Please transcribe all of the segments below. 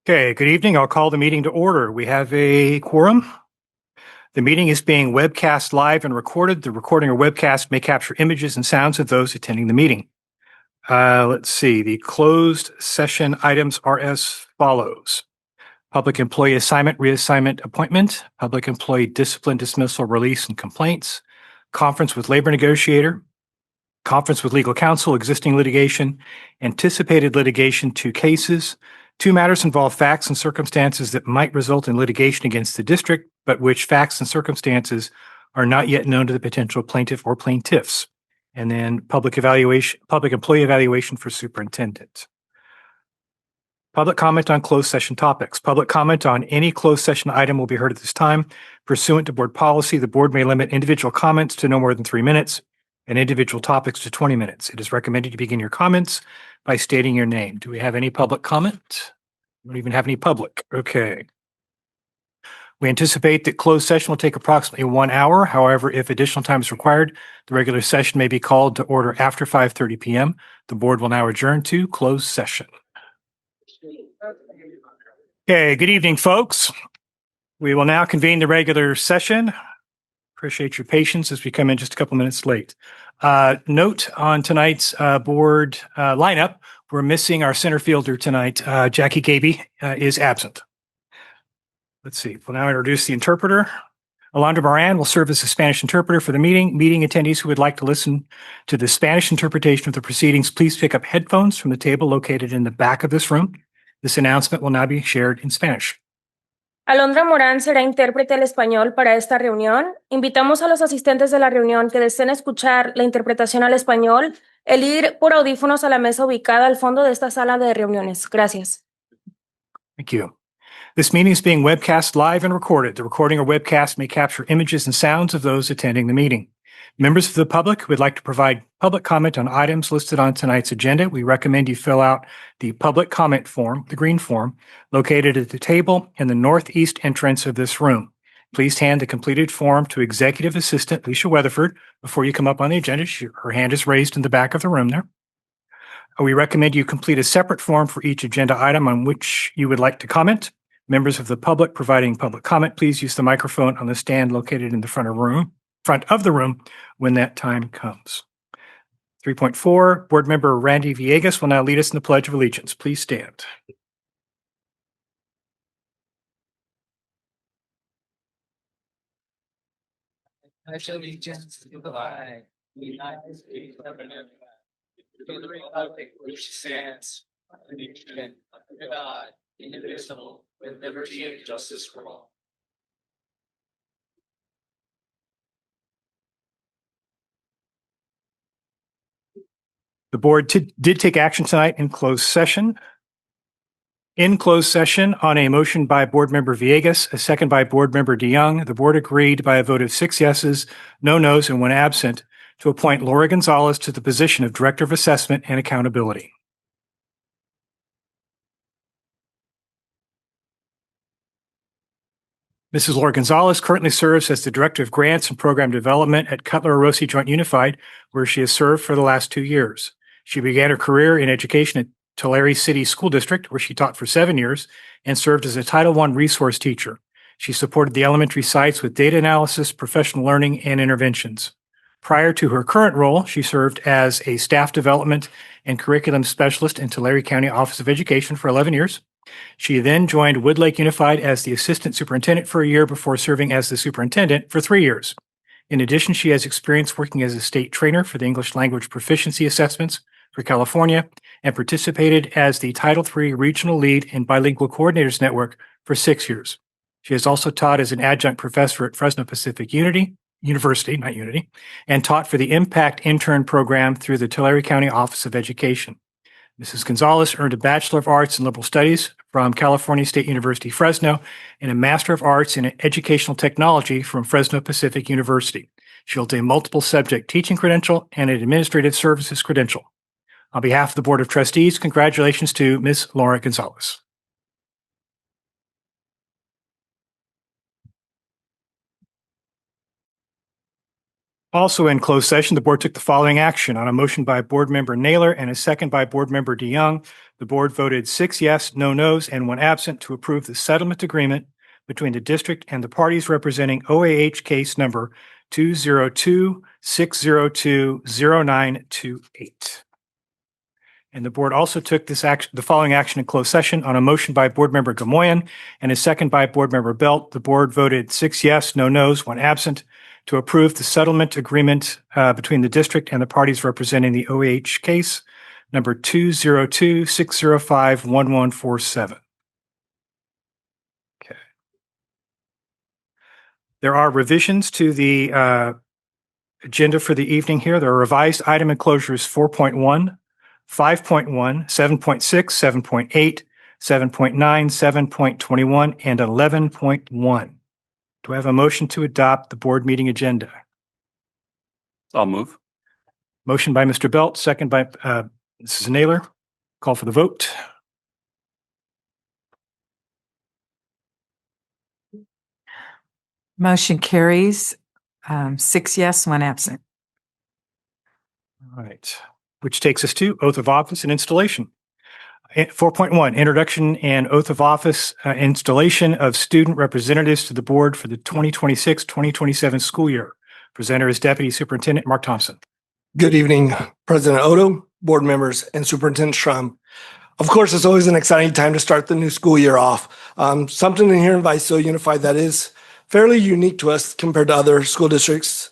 Okay, good evening. I'll call the meeting to order. We have a quorum. The meeting is being webcast live and recorded. The recording or webcast may capture images and sounds of those attending the meeting. Let's see. The closed session items are as follows. Public employee assignment, reassignment, appointment, public employee discipline, dismissal, release, and complaints, conference with labor negotiator, conference with legal counsel, existing litigation, anticipated litigation, 2 cases. 2 matters involve facts and circumstances that might result in litigation against the district, but which facts and circumstances are not yet known to the potential plaintiff or plaintiffs. And then public employee evaluation for superintendent. Public comment on closed session topics. Public comment on any closed session item will be heard at this time. Pursuant to board policy, the board may limit individual comments to no more than 3 minutes and individual topics to 20 minutes. It is recommended you begin your comments by stating your name. Do we have any public comment? We don't even have any public. Okay. We anticipate that closed session will take approximately 1 hour. However, if additional time is required, the regular session may be called to order after 5:30 p.m. The board will now adjourn to closed session. Okay, good evening, folks. We will now convene the regular session. Appreciate your patience as we come in just a couple minutes late. Note on tonight's board lineup, we're missing our center fielder tonight. Jackie Gaby is absent. Let's see. We'll now introduce the interpreter. Alondra Moran will serve as the Spanish interpreter for the meeting. Meeting attendees who would like to listen to the Spanish interpretation of the proceedings, please pick up headphones from the table located in the back of this room. This announcement will now be shared in Spanish. Alondra Morán será intérprete al español para esta reunión. Invitamos a los asistentes de la reunión que deseen escuchar la interpretación al español, el ir por audífonos a la mesa ubicada al fondo de esta sala de reuniones. Gracias. Thank you. This meeting is being webcast live and recorded. The recording or webcast may capture images and sounds of those attending the meeting. Members of the public who would like to provide public comment on items listed on tonight's agenda, we recommend you fill out the public comment form, the green form, located at the table in the northeast entrance of this room. Please hand the completed form to Executive Assistant Alicia Weatherford before you come up on the agenda. Her hand is raised in the back of the room there. We recommend you complete a separate form for each agenda item on which you would like to comment. Members of the public providing public comment, please use the microphone on the stand located in the front of the room when that time comes. 3.4, Board Member Randy Villegas will now lead us in the Pledge of Allegiance. Please stand. Pledge allegiance to the flag of the United States of America, to the republic which stands, one nation, under God, indivisible, with liberty and justice for all. The board did take action tonight in closed session. In closed session, on a motion by Board Member Villegas, a second by Board Member DeYoung, the board agreed by a vote of 6 yeses, no nos, and 1 absent to appoint Laura Gonzalez to the position of Director of Assessment and Accountability. Mrs. Laura Gonzalez currently serves as the Director of Grants and Program Development at Cutler-Orosi Joint Unified, where she has served for the last 2 years. She began her career in education at Tulare City School District, where she taught for 7 years and served as a Title I resource teacher. She supported the elementary sites with data analysis, professional learning, and interventions. Prior to her current role, she served as a staff development and curriculum specialist in Tulare County Office of Education for 11 years. She then joined Woodlake Unified as the assistant superintendent for a year before serving as the superintendent for 3 years. In addition, she has experience working as a state trainer for the English language proficiency assessments for California and participated as the Title III regional lead in Bilingual Coordinators Network for 6 years. She has also taught as an adjunct professor at Fresno Pacific University, and taught for the Impact Intern Program through the Tulare County Office of Education. Mrs. Gonzalez earned a Bachelor of Arts in Liberal Studies from California State University, Fresno, and a Master of Arts in Educational Technology from Fresno Pacific University. She holds a multiple subject teaching credential and an administrative services credential. On behalf of the Board of Trustees, congratulations to Ms. Laura Gonzalez. Also in closed session, the board took the following action. On a motion by Board Member Naylor and a second by Board Member DeYoung, the board voted 6 yes, no nos, and 1 absent to approve the settlement agreement between the district and the parties representing OAH case number 202-602-0928. And the board also took the following action in closed session. On a motion by Board Member Gamoyen and a second by Board Member Belt, the board voted 6 yes, no nos, 1 absent to approve the settlement agreement between the district and the parties representing the OAH case number 202-605-1147. Okay. There are revisions to the agenda for the evening here. There are revised item enclosures 4.1, 5.1, 7.6, 7.8, 7.9, 7.21, and 11.1. Do I have a motion to adopt the board meeting agenda? I'll move. Motion by Mr. Belt, second by Mrs. Naylor. Call for the vote. Motion carries, 6 yes, 1 absent. All right, which takes us to oath of office and installation. 4.1, introduction and oath of office installation of student representatives to the board for the 2026-2027 school year. Presenter is Deputy Superintendent Mark Thompson. Good evening, President Odo, board members, and Superintendent Schramm. Of course, it's always an exciting time to start the new school year off. Something in here in Visalia Unified that is fairly unique to us compared to other school districts.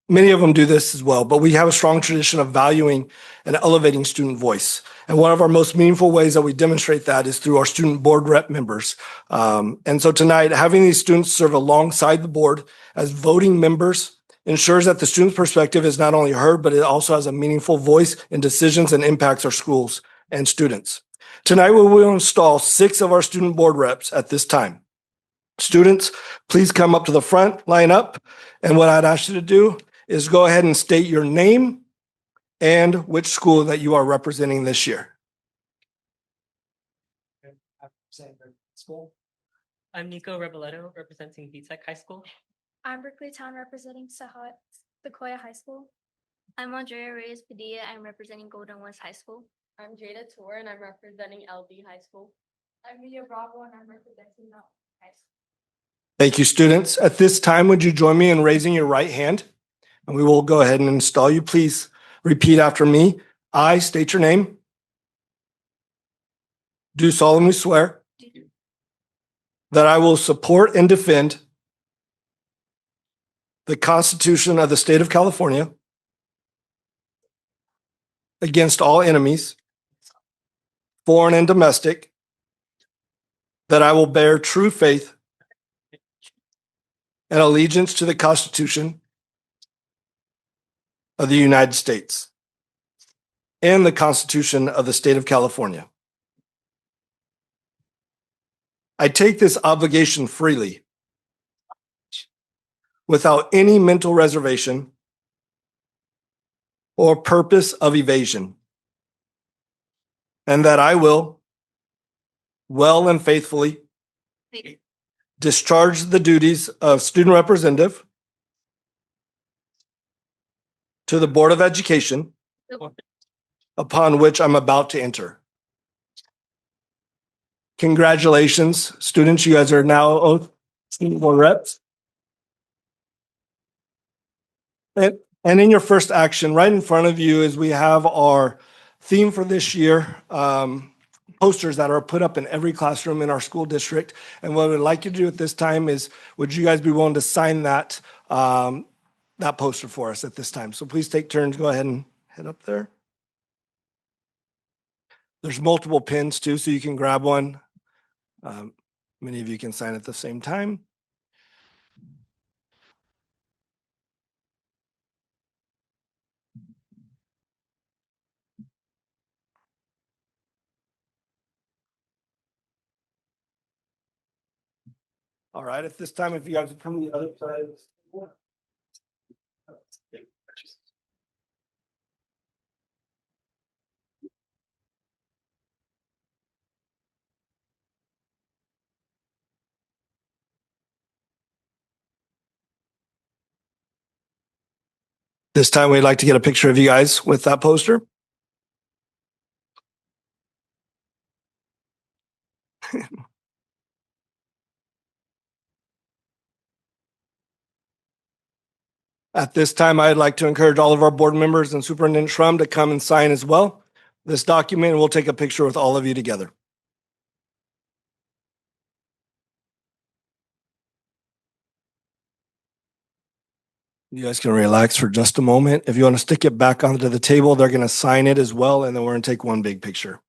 Many of them do this as well, but we have a strong tradition of valuing and elevating student voice. And one of our most meaningful ways that we demonstrate that is through our student board rep members. And so tonight, having these students serve alongside the board as voting members ensures that the student's perspective is not only heard, but it also has a meaningful voice in decisions and impacts our schools and students. Tonight, we will install 6 of our student board reps at this time. Students, please come up to the front, line up. And what I'd ask you to do is go ahead and state your name and which school that you are representing this year. I'm Nico Reboletto, representing VTech High School. I'm Berkeley Town representing Sequoia High School. I'm Andrea Reyes Padilla. I'm representing Golden West High School. I'm Jada Tour and I'm representing LD High School. I'm Mia Bravo and I'm representing Mount High School. Thank you, students. At this time, would you join me in raising your right hand? And we will go ahead and install you. Please repeat after me. I state your name. Do solemnly swear that I will support and defend the Constitution of the State of California against all enemies, foreign and domestic, that I will bear true faith and allegiance to the Constitution of the United States and the Constitution of the State of California. I take this obligation freely, without any mental reservation or purpose of evasion, and that I will well and faithfully discharge the duties of student representative to the Board of Education upon which I'm about to enter. Congratulations, students. You guys are now oath student board reps. And in your first action, right in front of you is we have our theme for this year, posters that are put up in every classroom in our school district. And what we'd like you to do at this time is, would you guys be willing to sign that poster for us at this time? So please take turns, go ahead and head up there. There's multiple pins too, so you can grab one. Many of you can sign at the same time. All right, at this time, if you guys would come to the other side. This time we'd like to get a picture of you guys with that poster. At this time, I'd like to encourage all of our board members and Superintendent Schrum to come and sign as well. This document, and we'll take a picture with all of you together. You guys can relax for just a moment. If you want to stick it back onto the table, they're going to sign it as well, and then we're going to take one big picture.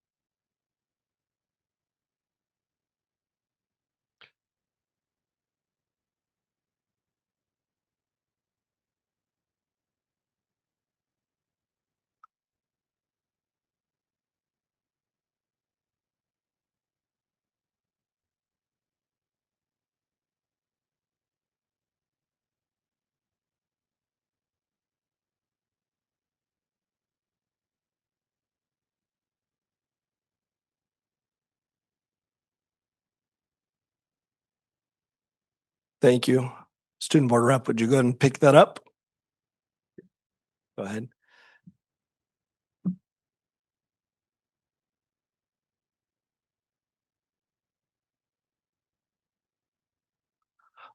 Thank you. Student Board Rep, would you go ahead and pick that up? Go ahead.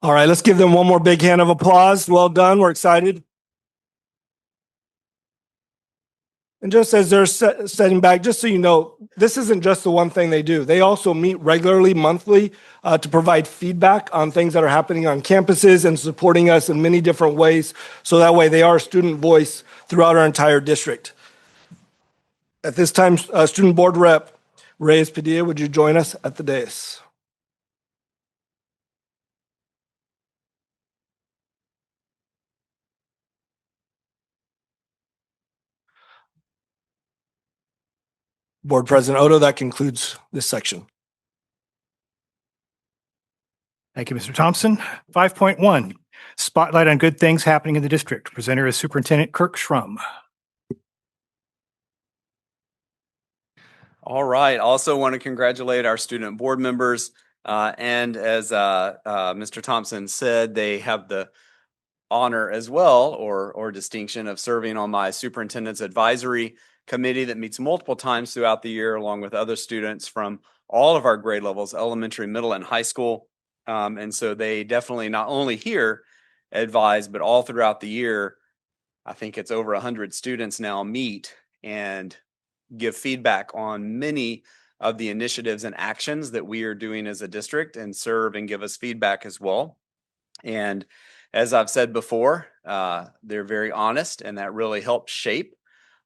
All right, let's give them one more big hand of applause. Well done. We're excited. And just as they're setting back, just so you know, this isn't just the one thing they do. They also meet regularly, monthly, to provide feedback on things that are happening on campuses and supporting us in many different ways. So that way they are a student voice throughout our entire district. At this time, Student Board Rep Reyes Padilla, would you join us at the dais? Board President Odo, that concludes this section. Thank you, Mr. Thompson. 5.1, spotlight on good things happening in the district. Presenter is Superintendent Kirk Schrum. All right. Also want to congratulate our student board members. And as Mr. Thompson said, they have the honor as well, or distinction, of serving on my superintendent's advisory committee that meets multiple times throughout the year, along with other students from all of our grade levels, elementary, middle, and high school. And so they definitely not only here advise, but all throughout the year. I think it's over 100 students now meet and give feedback on many of the initiatives and actions that we are doing as a district, and serve and give us feedback as well. And as I've said before, they're very honest, and that really helps shape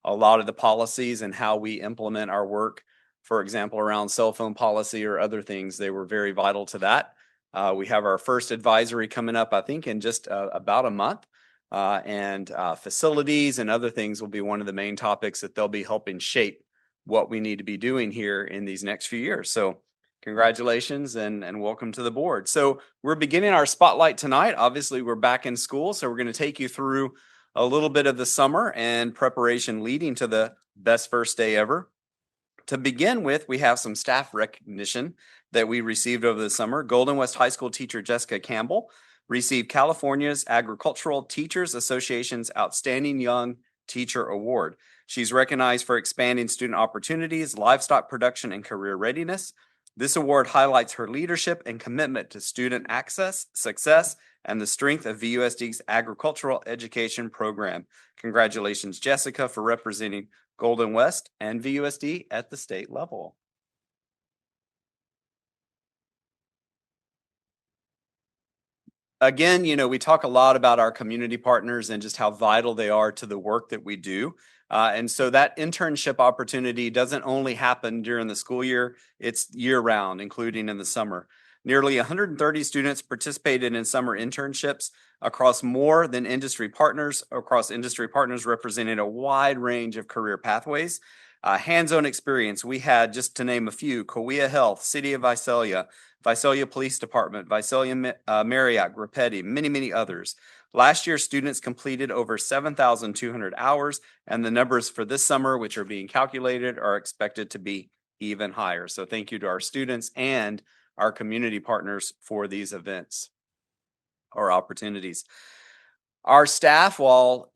a lot of the policies and how we implement our work. For example, around cell phone policy or other things, they were very vital to that. We have our first advisory coming up, I think, in just about a month. And facilities and other things will be one of the main topics that they'll be helping shape what we need to be doing here in these next few years. So congratulations and welcome to the board. So we're beginning our spotlight tonight. Obviously, we're back in school, so we're going to take you through a little bit of the summer and preparation leading to the best first day ever. To begin with, we have some staff recognition that we received over the summer. Golden West High School teacher Jessica Campbell received California's Agricultural Teachers Association's Outstanding Young Teacher Award. She's recognized for expanding student opportunities, livestock production, and career readiness. This award highlights her leadership and commitment to student access, success, and the strength of VUSD's agricultural education program. Congratulations, Jessica, for representing Golden West and VUSD at the state level. Again, we talk a lot about our community partners and just how vital they are to the work that we do. And so that internship opportunity doesn't only happen during the school year, it's year round, including in the summer. Nearly 130 students participated in summer internships across industry partners representing a wide range of career pathways. Hands-on experience, we had, just to name a few, Kauai Health, City of Visalia, Visalia Police Department, Visalia Marriott, Grupetti, many, many others. Last year, students completed over 7,200 hours, and the numbers for this summer, which are being calculated, are expected to be even higher. So thank you to our students and our community partners for these events or opportunities. Our staff, while,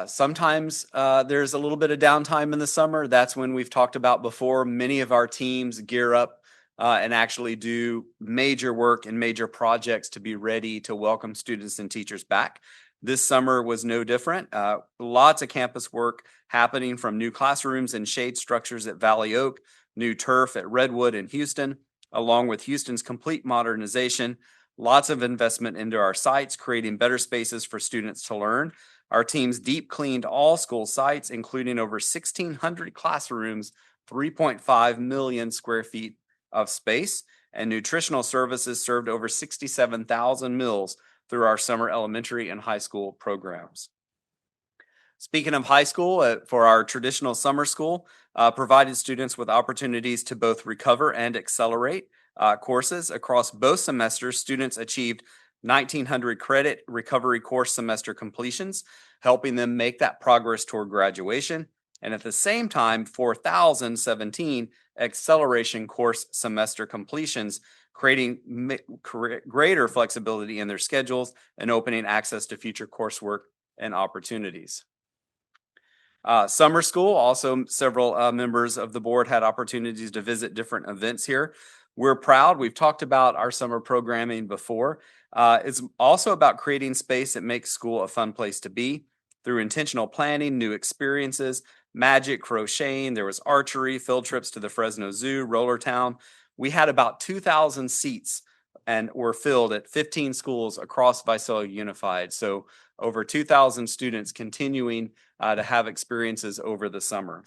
sometimes there's a little bit of downtime in the summer, that's when we've talked about before, many of our teams gear up and actually do major work and major projects to be ready to welcome students and teachers back. This summer was no different. Lots of campus work happening, from new classrooms and shade structures at Valley Oak, new turf at Redwood and Houston, along with Houston's complete modernization. Lots of investment into our sites, creating better spaces for students to learn. Our teams deep cleaned all school sites, including over 1,600 classrooms, 3.5 million square feet of space, and nutritional services served over 67,000 meals through our summer elementary and high school programs. Speaking of high school, for our traditional summer school, provided students with opportunities to both recover and accelerate courses. Across both semesters, students achieved 1,900 credit recovery course semester completions, helping them make that progress toward graduation. And at the same time, 4,017 acceleration course semester completions, creating greater flexibility in their schedules and opening access to future coursework and opportunities. Summer school, also several members of the board had opportunities to visit different events here. We're proud. We've talked about our summer programming before. It's also about creating space that makes school a fun place to be through intentional planning, new experiences, magic, crocheting. There was archery, field trips to the Fresno Zoo, Roller Town. We had about 2,000 seats and were filled at 15 schools across Visalia Unified. So over 2,000 students continuing to have experiences over the summer.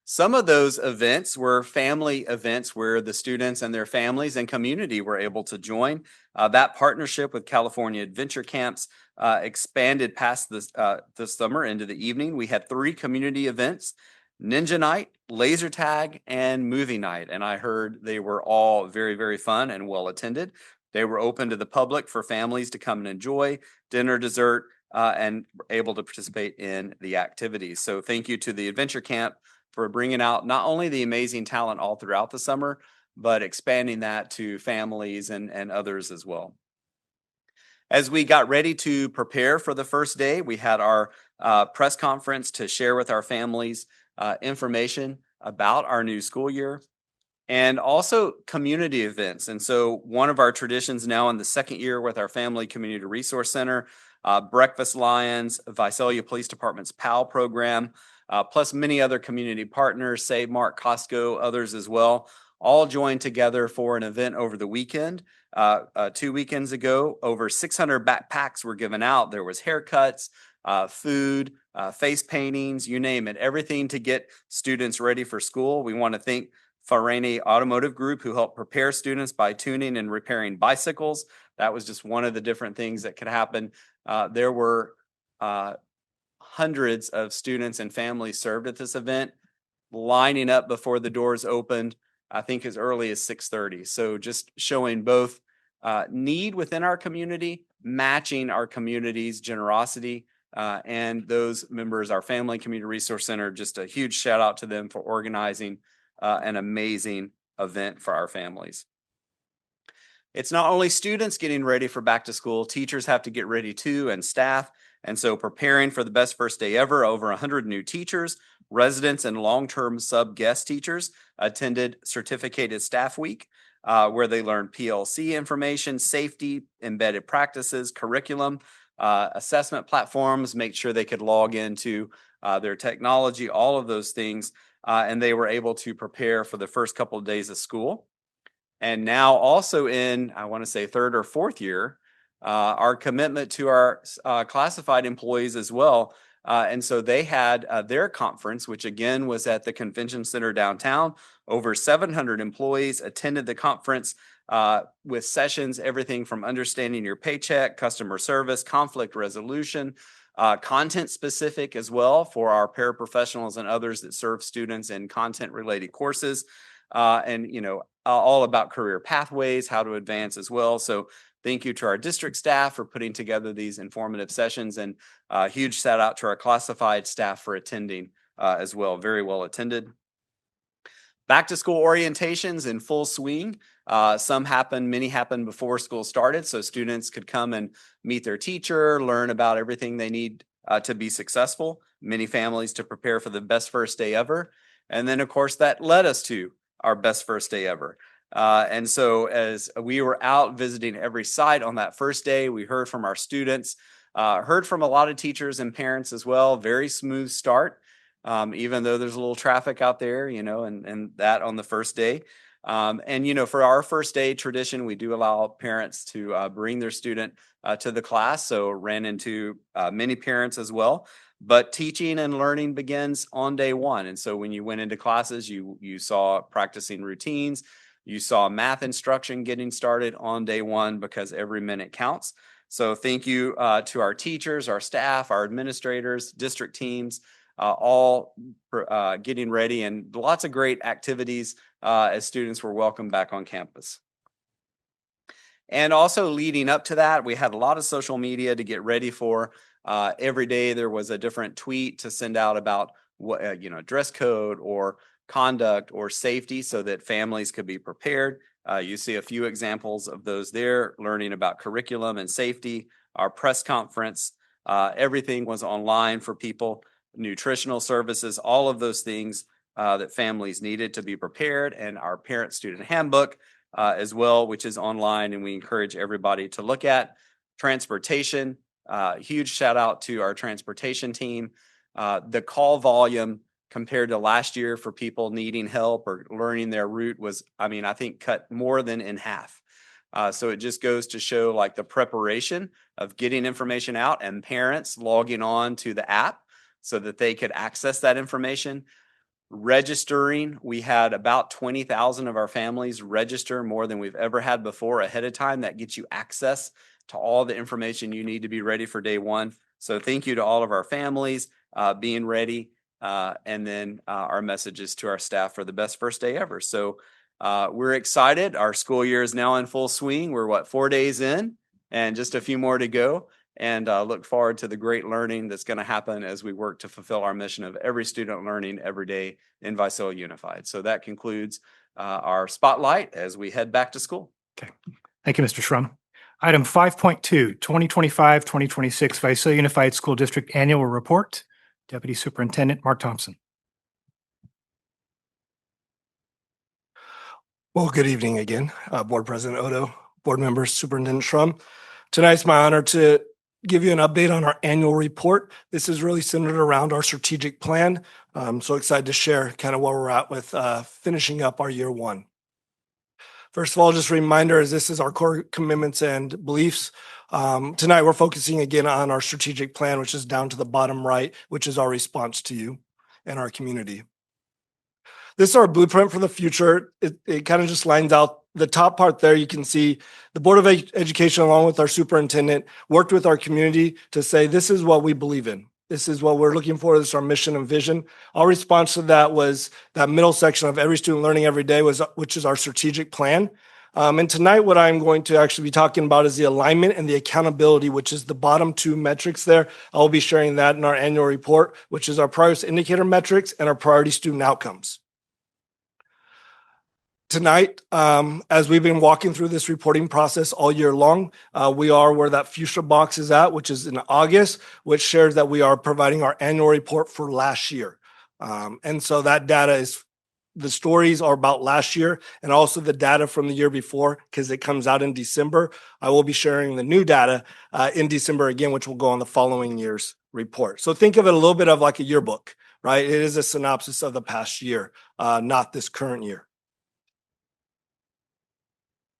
Some of those events were family events where the students and their families and community were able to join. That partnership with California Adventure Camps expanded past this summer into the evening. We had 3 community events: Ninja Night, Laser Tag, and Movie Night. And I heard they were all very, very fun and well attended. They were open to the public for families to come and enjoy dinner, dessert, and able to participate in the activities. So thank you to the Adventure Camp for bringing out not only the amazing talent all throughout the summer, but expanding that to families and others as well. As we got ready to prepare for the first day, we had our press conference to share with our families information about our new school year, and also community events. And so one of our traditions now in the second year with our Family Community Resource Center, Breakfast Lions, Visalia Police Department's PAL program, plus many other community partners, Save Mart, Costco, others as well, all joined together for an event over the weekend. 2 weekends ago, over 600 backpacks were given out. There was haircuts, food, face paintings, you name it, everything to get students ready for school. We want to thank Farene Automotive Group, who helped prepare students by tuning and repairing bicycles. That was just one of the different things that could happen. There were hundreds of students and families served at this event, lining up before the doors opened, I think as early as 6:30. So just showing both need within our community, matching our community's generosity, and those members, our Family Community Resource Center, just a huge shout out to them for organizing an amazing event for our families. It's not only students getting ready for back to school, teachers have to get ready too, and staff. And so preparing for the best first day ever, over 100 new teachers, residents, and long-term sub-guest teachers attended Certificated Staff Week, where they learned PLC information, safety, embedded practices, curriculum, assessment platforms, make sure they could log into their technology, all of those things. And they were able to prepare for the first couple of days of school. And now also in, I want to say, 3rd or 4th year, our commitment to our classified employees as well. And so they had their conference, which again was at the Convention Center downtown. Over 700 employees attended the conference with sessions, everything from understanding your paycheck, customer service, conflict resolution, content specific as well for our paraprofessionals and others that serve students in content related courses, and all about career pathways, how to advance as well. So thank you to our district staff for putting together these informative sessions, and a huge shout out to our classified staff for attending as well. Very well attended. Back to school orientations in full swing. Many happened before school started, so students could come and meet their teacher, learn about everything they need to be successful. Many families to prepare for the best first day ever. And then, of course, that led us to our best first day ever. And so as we were out visiting every site on that first day, we heard from our students, heard from a lot of teachers and parents as well. Very smooth start, even though there's a little traffic out there, and that on the first day. And for our first day tradition, we do allow parents to bring their student to the class. So ran into many parents as well. But teaching and learning begins on day one. And so when you went into classes, you saw practicing routines. You saw math instruction getting started on day one because every minute counts. So thank you to our teachers, our staff, our administrators, district teams, all getting ready, and lots of great activities as students were welcomed back on campus. And also leading up to that, we had a lot of social media to get ready for. Every day there was a different tweet to send out about what, dress code or conduct or safety so that families could be prepared. You see a few examples of those there, learning about curriculum and safety, our press conference, everything was online for people, nutritional services, all of those things that families needed to be prepared, and our parent student handbook as well, which is online, and we encourage everybody to look at. Transportation, huge shout out to our transportation team. The call volume compared to last year for people needing help or learning their route was, I think cut more than in half. So it just goes to show like the preparation of getting information out and parents logging on to the app so that they could access that information. Registering, we had about 20,000 of our families register, more than we've ever had before ahead of time. That gets you access to all the information you need to be ready for day one. So thank you to all of our families being ready. And then our messages to our staff for the best first day ever. So we're excited. Our school year is now in full swing. We're 4 days in and just a few more to go. And look forward to the great learning that's going to happen as we work to fulfill our mission of every student learning every day in Visalia Unified. So that concludes our spotlight as we head back to school. Okay. Thank you, Mr. Schrum. Item 5.2, 2025-2026 Visalia Unified School District Annual Report. Deputy Superintendent Mark Thompson. Well, good evening again, Board President Odo, board members, Superintendent Schrum. Tonight's my honor to give you an update on our annual report. This is really centered around our strategic plan. I'm so excited to share kind of where we're at with finishing up our year one. First of all, just a reminder, as this is our core commitments and beliefs. Tonight, we're focusing again on our strategic plan, which is down to the bottom right, which is our response to you and our community. This is our blueprint for the future. It kind of just lines out the top part there. You can see the Board of Education, along with our superintendent, worked with our community to say, this is what we believe in. This is what we're looking for. This is our mission and vision. Our response to that was that middle section of every student learning every day, which is our strategic plan. And tonight, what I'm going to actually be talking about is the alignment and the accountability, which is the bottom two metrics there. I'll be sharing that in our annual report, which is our progress indicator metrics and our priority student outcomes. Tonight, as we've been walking through this reporting process all year long, we are where that fuchsia box is at, which is in August, which shares that we are providing our annual report for last year. And so that data is, the stories are about last year and also the data from the year before, because it comes out in December. I will be sharing the new data in December again, which will go on the following year's report. So think of it a little bit of like a yearbook, right? It is a synopsis of the past year, not this current year.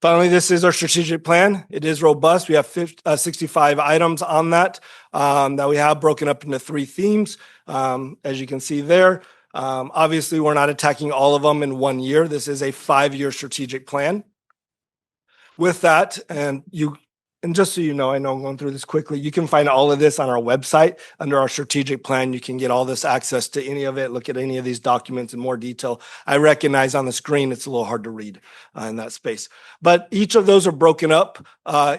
Finally, this is our strategic plan. It is robust. We have 65 items on that that we have broken up into 3 themes, as you can see there. Obviously, we're not attacking all of them in 1 year. This is a 5-year strategic plan. With that, and just so you know, I know I'm going through this quickly, you can find all of this on our website under our strategic plan. You can get all this access to any of it, look at any of these documents in more detail. I recognize on the screen it's a little hard to read in that space. But each of those are broken up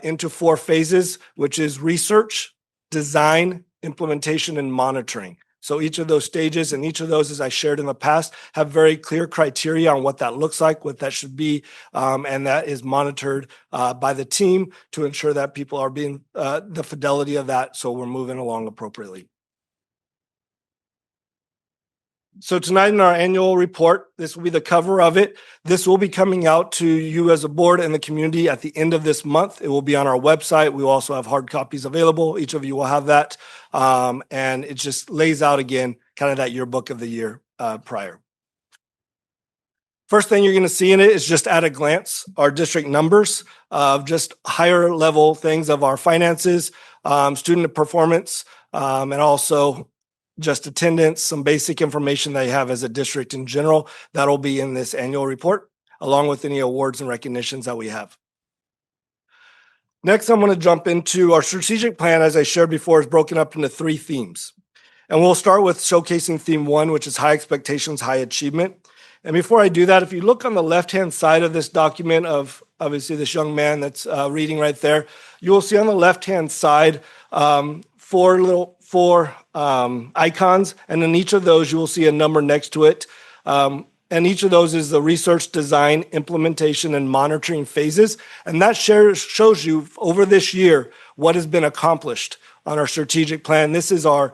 into 4 phases, which is research, design, implementation, and monitoring. So each of those stages and each of those, as I shared in the past, have very clear criteria on what that looks like, what that should be, and that is monitored by the team to ensure that people are being the fidelity of that, so we're moving along appropriately. So tonight in our annual report, this will be the cover of it. This will be coming out to you as a board and the community at the end of this month. It will be on our website. We will also have hard copies available. Each of you will have that. And it just lays out again, kind of that yearbook of the year prior. First thing you're going to see in it is just at a glance, our district numbers of just higher level things of our finances, student performance, and also just attendance, some basic information that you have as a district in general. That'll be in this annual report, along with any awards and recognitions that we have. Next, I'm going to jump into our strategic plan, as I shared before, is broken up into 3 themes. And we'll start with showcasing theme 1, which is high expectations, high achievement. And before I do that, if you look on the left-hand side of this document of obviously this young man that's reading right there, you will see on the left-hand side 4 icons, and in each of those you will see a number next to it. And each of those is the research, design, implementation, and monitoring phases. And that shows you over this year what has been accomplished on our strategic plan. This is our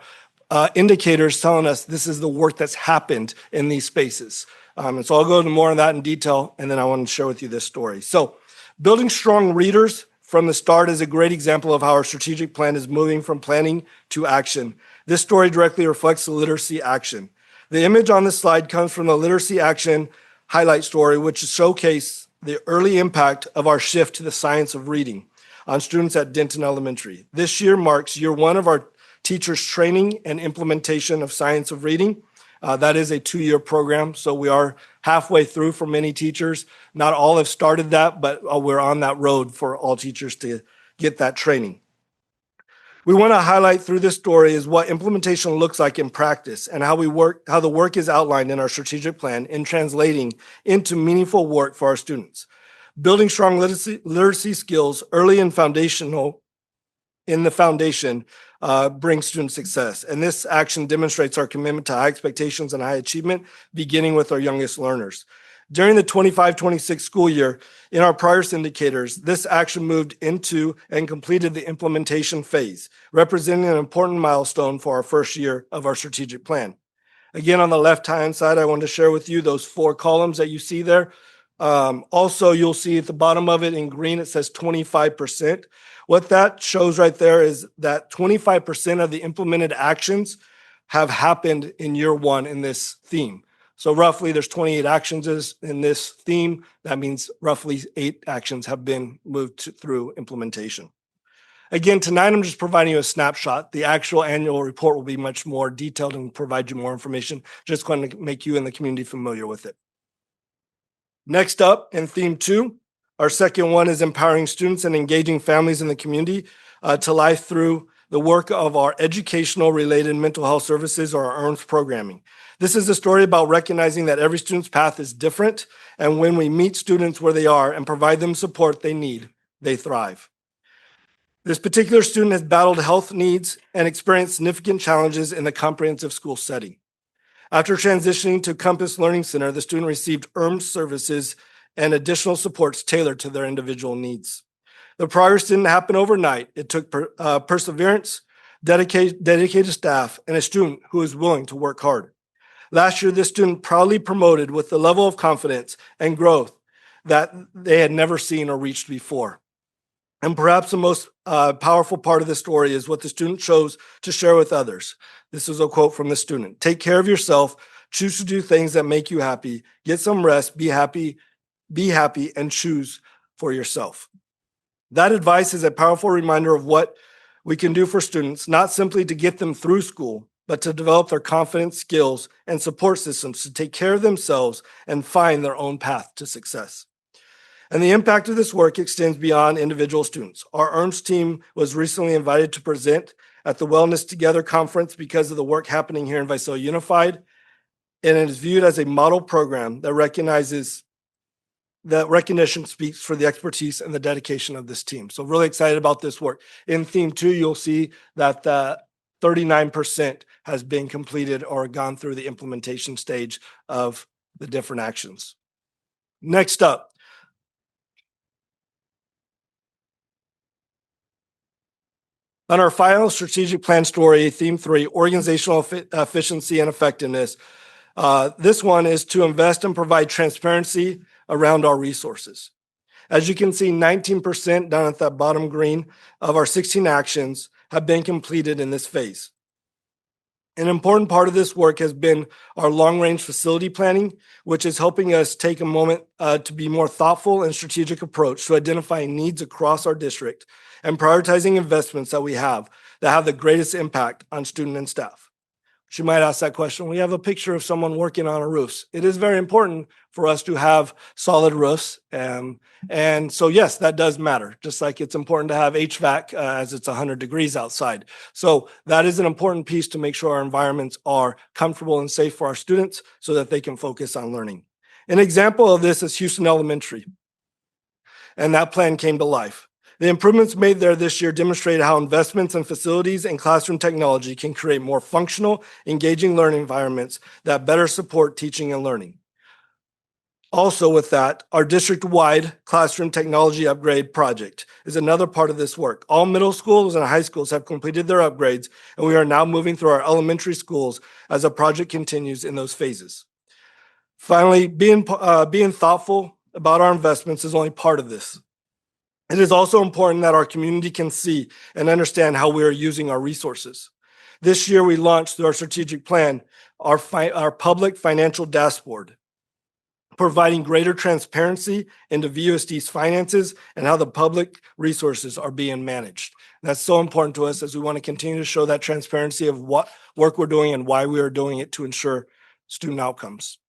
indicators telling us this is the work that's happened in these spaces. And so I'll go into more on that in detail, and then I want to share with you this story. So building strong readers from the start is a great example of how our strategic plan is moving from planning to action. This story directly reflects the literacy action. The image on this slide comes from the literacy action highlight story, which showcases the early impact of our shift to the science of reading on students at Denton Elementary. This year marks year 1 of our teachers' training and implementation of science of reading. That is a 2-year program, so we are halfway through for many teachers. Not all have started that, but we're on that road for all teachers to get that training. We want to highlight through this story is what implementation looks like in practice and how the work is outlined in our strategic plan in translating into meaningful work for our students. Building strong literacy skills early and foundational in the foundation brings student success. And this action demonstrates our commitment to high expectations and high achievement, beginning with our youngest learners. During the 25-26 school year, in our progress indicators, this action moved into and completed the implementation phase, representing an important milestone for our first year of our strategic plan. Again, on the left-hand side, I want to share with you those 4 columns that you see there. Also, you'll see at the bottom of it in green, it says 25%. What that shows right there is that 25% of the implemented actions have happened in year 1 in this theme. So roughly there's 28 actions in this theme. That means roughly 8 actions have been moved through implementation. Again, tonight I'm just providing you a snapshot. The actual annual report will be much more detailed and provide you more information. Just going to make you and the community familiar with it. Next up in theme 2, our second one is empowering students and engaging families in the community to life through the work of our educational related mental health services or our EARNS programming. This is a story about recognizing that every student's path is different, and when we meet students where they are and provide them support they need, they thrive. This particular student has battled health needs and experienced significant challenges in the comprehensive school setting. After transitioning to Compass Learning Center, the student received EARNS services and additional supports tailored to their individual needs. The progress didn't happen overnight. It took perseverance, dedicated staff, and a student who is willing to work hard. Last year, this student proudly promoted with the level of confidence and growth that they had never seen or reached before. And perhaps the most powerful part of the story is what the student chose to share with others. This is a quote from the student. "Take care of yourself, choose to do things that make you happy, get some rest, be happy, and choose for yourself." That advice is a powerful reminder of what we can do for students, not simply to get them through school, but to develop their confidence, skills, and support systems to take care of themselves and find their own path to success. And the impact of this work extends beyond individual students. Our EARNS team was recently invited to present at the Wellness Together conference because of the work happening here in Visalia Unified, and it is viewed as a model program that recognition speaks for the expertise and the dedication of this team. So really excited about this work. In theme 2, you'll see that 39% has been completed or gone through the implementation stage of the different actions. Next up, on our final strategic plan story, theme 3, organizational efficiency and effectiveness. This one is to invest and provide transparency around our resources. As you can see, 19% down at that bottom green of our 16 actions have been completed in this phase. An important part of this work has been our long-range facility planning, which is helping us take a moment to be more thoughtful and strategic approach to identifying needs across our district and prioritizing investments that we have that have the greatest impact on student and staff. She might ask that question. We have a picture of someone working on our roofs. It is very important for us to have solid roofs. And so, yes, that does matter, just like it's important to have HVAC as it's 100 degrees outside. So that is an important piece to make sure our environments are comfortable and safe for our students so that they can focus on learning. An example of this is Houston Elementary. And that plan came to life. The improvements made there this year demonstrate how investments in facilities and classroom technology can create more functional, engaging learning environments that better support teaching and learning. Also with that, our district-wide classroom technology upgrade project is another part of this work. All middle schools and high schools have completed their upgrades, and we are now moving through our elementary schools as the project continues in those phases. Finally, being thoughtful about our investments is only part of this. It is also important that our community can see and understand how we are using our resources. This year, we launched through our strategic plan our public financial dashboard, providing greater transparency into VUSD's finances and how the public resources are being managed. That's so important to us as we want to continue to show that transparency of what work we're doing and why we are doing it to ensure student outcomes.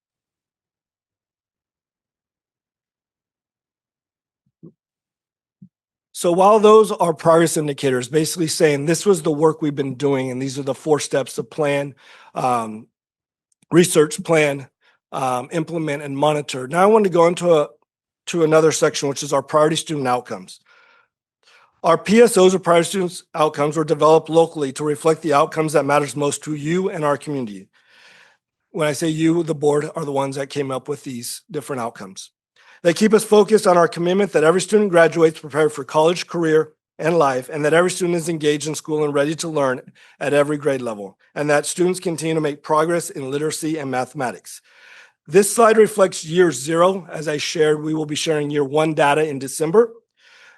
So while those are progress indicators, basically saying this was the work we've been doing, and these are the 4 steps to plan, research, plan, implement, and monitor. Now I want to go into another section, which is our priority student outcomes. Our PSOs, or priority student outcomes, were developed locally to reflect the outcomes that matters most to you and our community. When I say you, the board are the ones that came up with these different outcomes. They keep us focused on our commitment that every student graduates prepared for college, career, and life, and that every student is engaged in school and ready to learn at every grade level, and that students continue to make progress in literacy and mathematics. This slide reflects year 0. As I shared, we will be sharing year 1 data in December.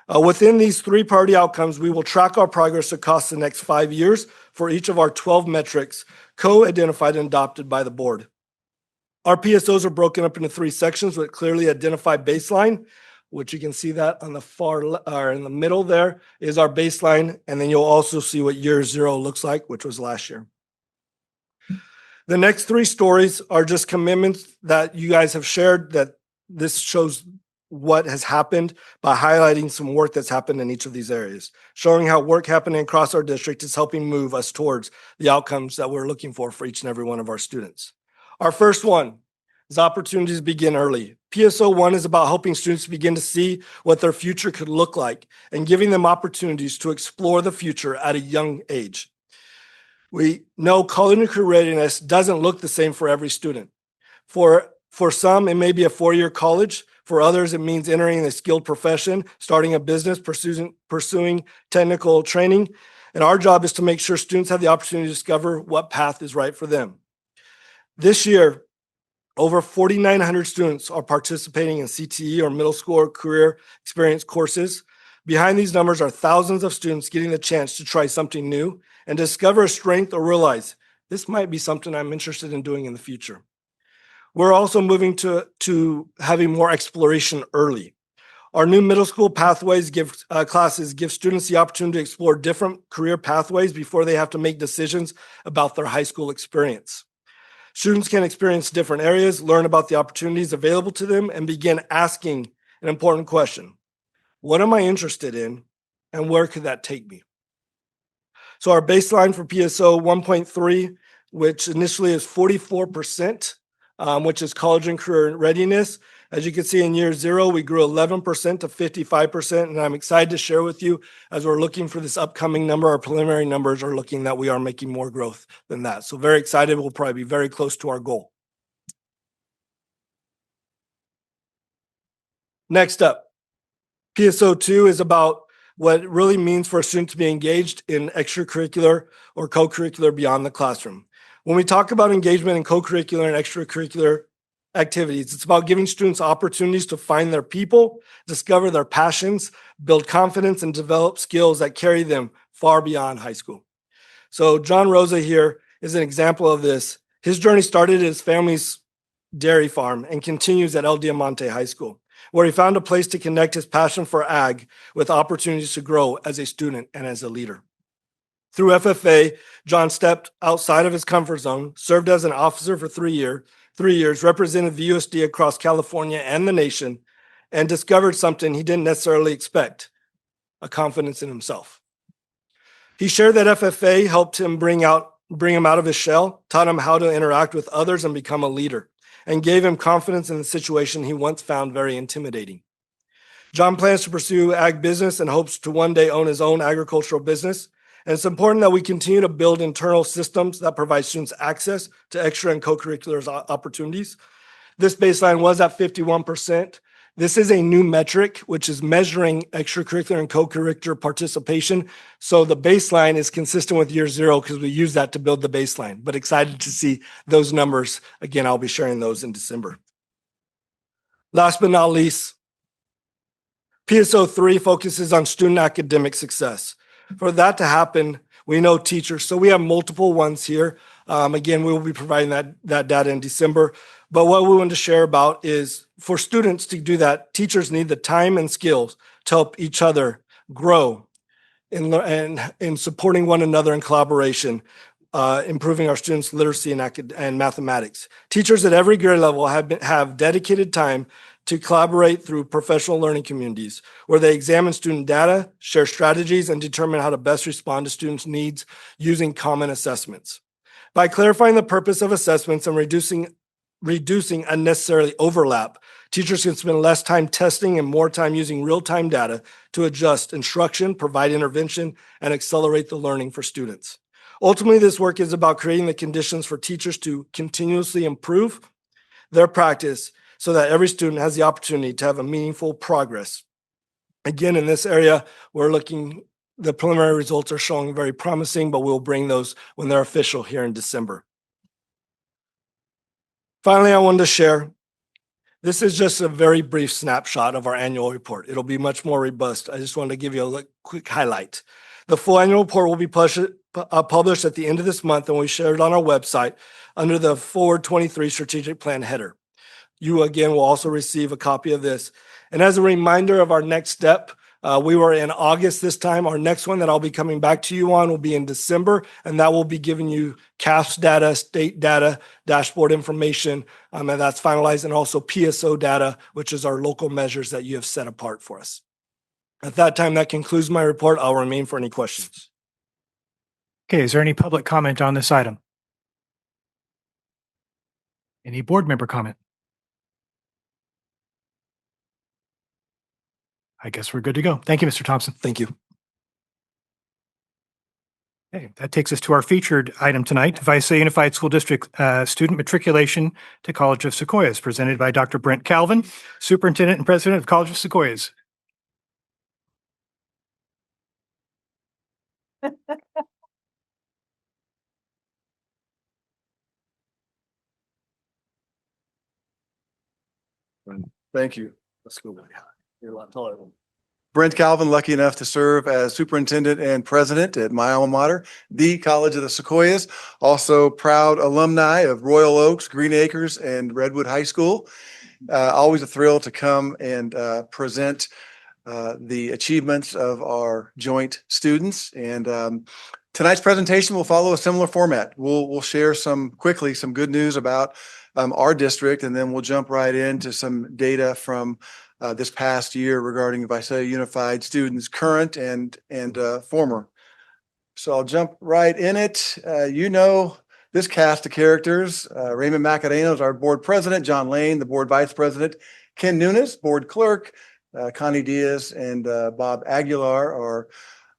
Within these 3 priority outcomes, we will track our progress across the next 5 years for each of our 12 metrics co-identified and adopted by the board. Our PSOs are broken up into 3 sections with clearly identified baseline, which you can see that on the far or in the middle there is our baseline. And then you'll also see what year 0 looks like, which was last year. The next 3 stories are just commitments that you guys have shared, that this shows what has happened by highlighting some work that's happened in each of these areas, showing how work happening across our district is helping move us towards the outcomes that we're looking for each and every one of our students. Our first one is opportunities begin early. PSO 1 is about helping students begin to see what their future could look like and giving them opportunities to explore the future at a young age. We know college and career readiness doesn't look the same for every student. For some, it may be a 4-year college. For others, it means entering a skilled profession, starting a business, pursuing technical training. And our job is to make sure students have the opportunity to discover what path is right for them. This year, over 4,900 students are participating in CTE or middle school or career experience courses. Behind these numbers are thousands of students getting the chance to try something new and discover a strength or realize this might be something I'm interested in doing in the future. We're also moving to having more exploration early. Our new middle school pathways classes give students the opportunity to explore different career pathways before they have to make decisions about their high school experience. Students can experience different areas, learn about the opportunities available to them, and begin asking an important question. What am I interested in, and where could that take me? So our baseline for PSO 1.3, which initially is 44%, which is college and career readiness. As you can see in year 0, we grew 11% to 55%, and I'm excited to share with you as we're looking for this upcoming number, our preliminary numbers are looking that we are making more growth than that. So very excited, we'll probably be very close to our goal. Next up, PSO2 is about what it really means for a student to be engaged in extracurricular or co-curricular beyond the classroom. When we talk about engagement in co-curricular and extracurricular activities, it's about giving students opportunities to find their people, discover their passions, build confidence, and develop skills that carry them far beyond high school. So John Rosa here is an example of this. His journey started at his family's dairy farm and continues at El Diamante High School, where he found a place to connect his passion for ag with opportunities to grow as a student and as a leader. Through FFA, John stepped outside of his comfort zone, served as an officer for 3 years, represented the USD across California and the nation, and discovered something he didn't necessarily expect, a confidence in himself. He shared that FFA helped him bring him out of his shell, taught him how to interact with others and become a leader, and gave him confidence in the situation he once found very intimidating. John plans to pursue ag business and hopes to one day own his own agricultural business. And it's important that we continue to build internal systems that provide students access to extra and co-curricular opportunities. This baseline was at 51%. This is a new metric, which is measuring extracurricular and co-curricular participation. So the baseline is consistent with year 0 because we use that to build the baseline, but excited to see those numbers. Again, I'll be sharing those in December. Last but not least, PSO3 focuses on student academic success. For that to happen, we know teachers. So we have multiple ones here. Again, we will be providing that data in December. But what we want to share about is for students to do that, teachers need the time and skills to help each other grow and supporting one another in collaboration, improving our students' literacy and mathematics. Teachers at every grade level have dedicated time to collaborate through professional learning communities where they examine student data, share strategies, and determine how to best respond to students' needs using common assessments. By clarifying the purpose of assessments and reducing unnecessarily overlap, teachers can spend less time testing and more time using real-time data to adjust instruction, provide intervention, and accelerate the learning for students. Ultimately, this work is about creating the conditions for teachers to continuously improve their practice so that every student has the opportunity to have a meaningful progress. Again, in this area, the preliminary results are showing very promising, but we'll bring those when they're official here in December. Finally, I wanted to share, this is just a very brief snapshot of our annual report. It'll be much more robust. I just wanted to give you a quick highlight. The full annual report will be published at the end of this month, and we share it on our website under the Forward 23 Strategic Plan header. You, again, will also receive a copy of this. And as a reminder of our next step, we were in August this time. Our next one that I'll be coming back to you on will be in December, and that will be giving you CAFS data, state data, dashboard information, and that's finalized, and also PSO data, which is our local measures that you have set apart for us. At that time, that concludes my report. I'll remain for any questions. Okay, is there any public comment on this item? Any board member comment? I guess we're good to go. Thank you, Mr. Thompson. Thank you. Okay, that takes us to our featured item tonight, Visalia Unified School District student matriculation to College of Sequoias, presented by Dr. Brent Calvin, Superintendent and President of College of Sequoias. Thank you. Let's go. You're a lot taller than me. Brent Calvin, lucky enough to serve as superintendent and president at my alma mater, the College of the Sequoias. Also proud alumni of Royal Oaks, Green Acres, and Redwood High School. Always a thrill to come and present the achievements of our joint students. And tonight's presentation will follow a similar format. We'll share some good news about our district, and then we'll jump right into some data from this past year regarding Visalia Unified students, current and former. So I'll jump right in it. You know this cast of characters. Raymond Macarena is our board president, John Lane, the board vice president, Ken Nunes, board clerk, Connie Diaz and Bob Aguilar are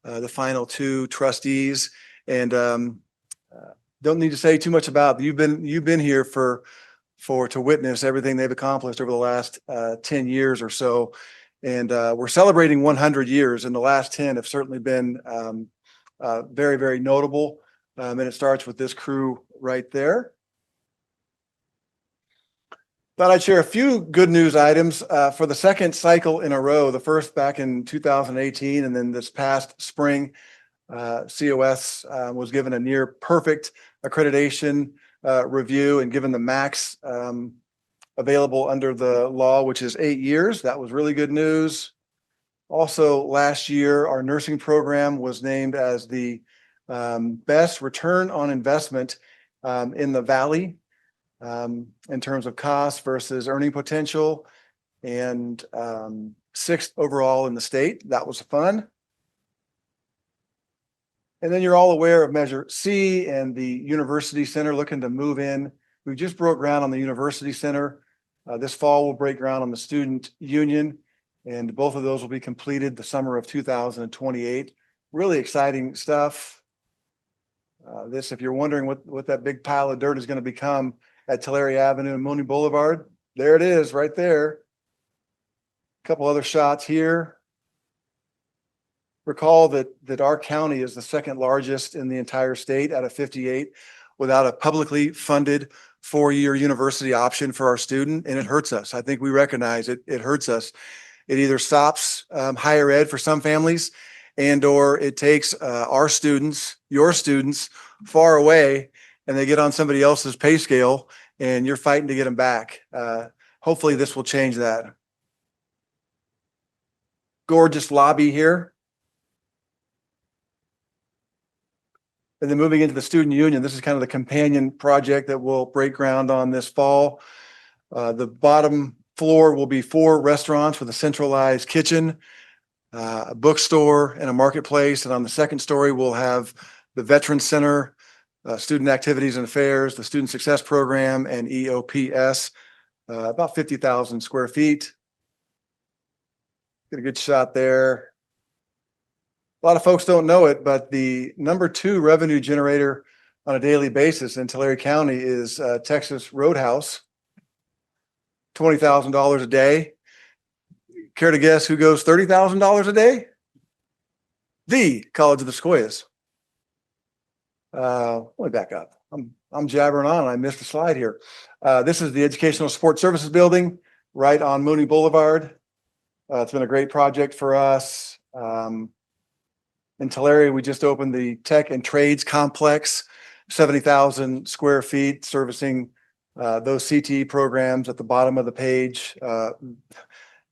the final two trustees. And don't need to say too much about you've been here to witness everything they've accomplished over the last 10 years or so. And we're celebrating 100 years, and the last 10 have certainly been very, very notable. And it starts with this crew right there. Thought I'd share a few good news items for the second cycle in a row, the first back in 2018, and then this past spring, COS was given a near perfect accreditation review and given the max available under the law, which is 8 years. That was really good news. Also, last year, our nursing program was named as the best return on investment in the Valley in terms of cost versus earning potential, and sixth overall in the state. That was fun. And then you're all aware of Measure C and the University Center looking to move in. We just broke ground on the University Center. This fall, we'll break ground on the Student Union, and both of those will be completed the summer of 2028. Really exciting stuff. This, if you're wondering what that big pile of dirt is going to become at Tulare Avenue and Mooney Boulevard, there it is right there. A couple other shots here. Recall that our county is the second largest in the entire state out of 58 without a publicly funded 4-year university option for our student, and it hurts us. I think we recognize it. It hurts us. It either stops higher ed for some families, and or it takes our students, your students, far away, and they get on somebody else's pay scale, and you're fighting to get them back. Hopefully this will change that. Gorgeous lobby here. And then moving into the Student Union, this is kind of the companion project that we'll break ground on this fall. The bottom floor will be 4 restaurants with a centralized kitchen, a bookstore, and a marketplace. And on the second story, we'll have the Veterans Center, Student Activities and Affairs, the Student Success Program, and EOPS, about 50,000 square feet. Get a good shot there. A lot of folks don't know it, but the number 2 revenue generator on a daily basis in Tulare County is Texas Roadhouse, $20,000 a day. Care to guess who goes $30,000 a day? The College of the Sequoias. Let me back up. I'm jabbering on and I missed a slide here. This is the Educational Support Services Building right on Mooney Boulevard. It's been a great project for us. In Tulare, we just opened the Tech and Trades Complex, 70,000 square feet, servicing those CTE programs at the bottom of the page.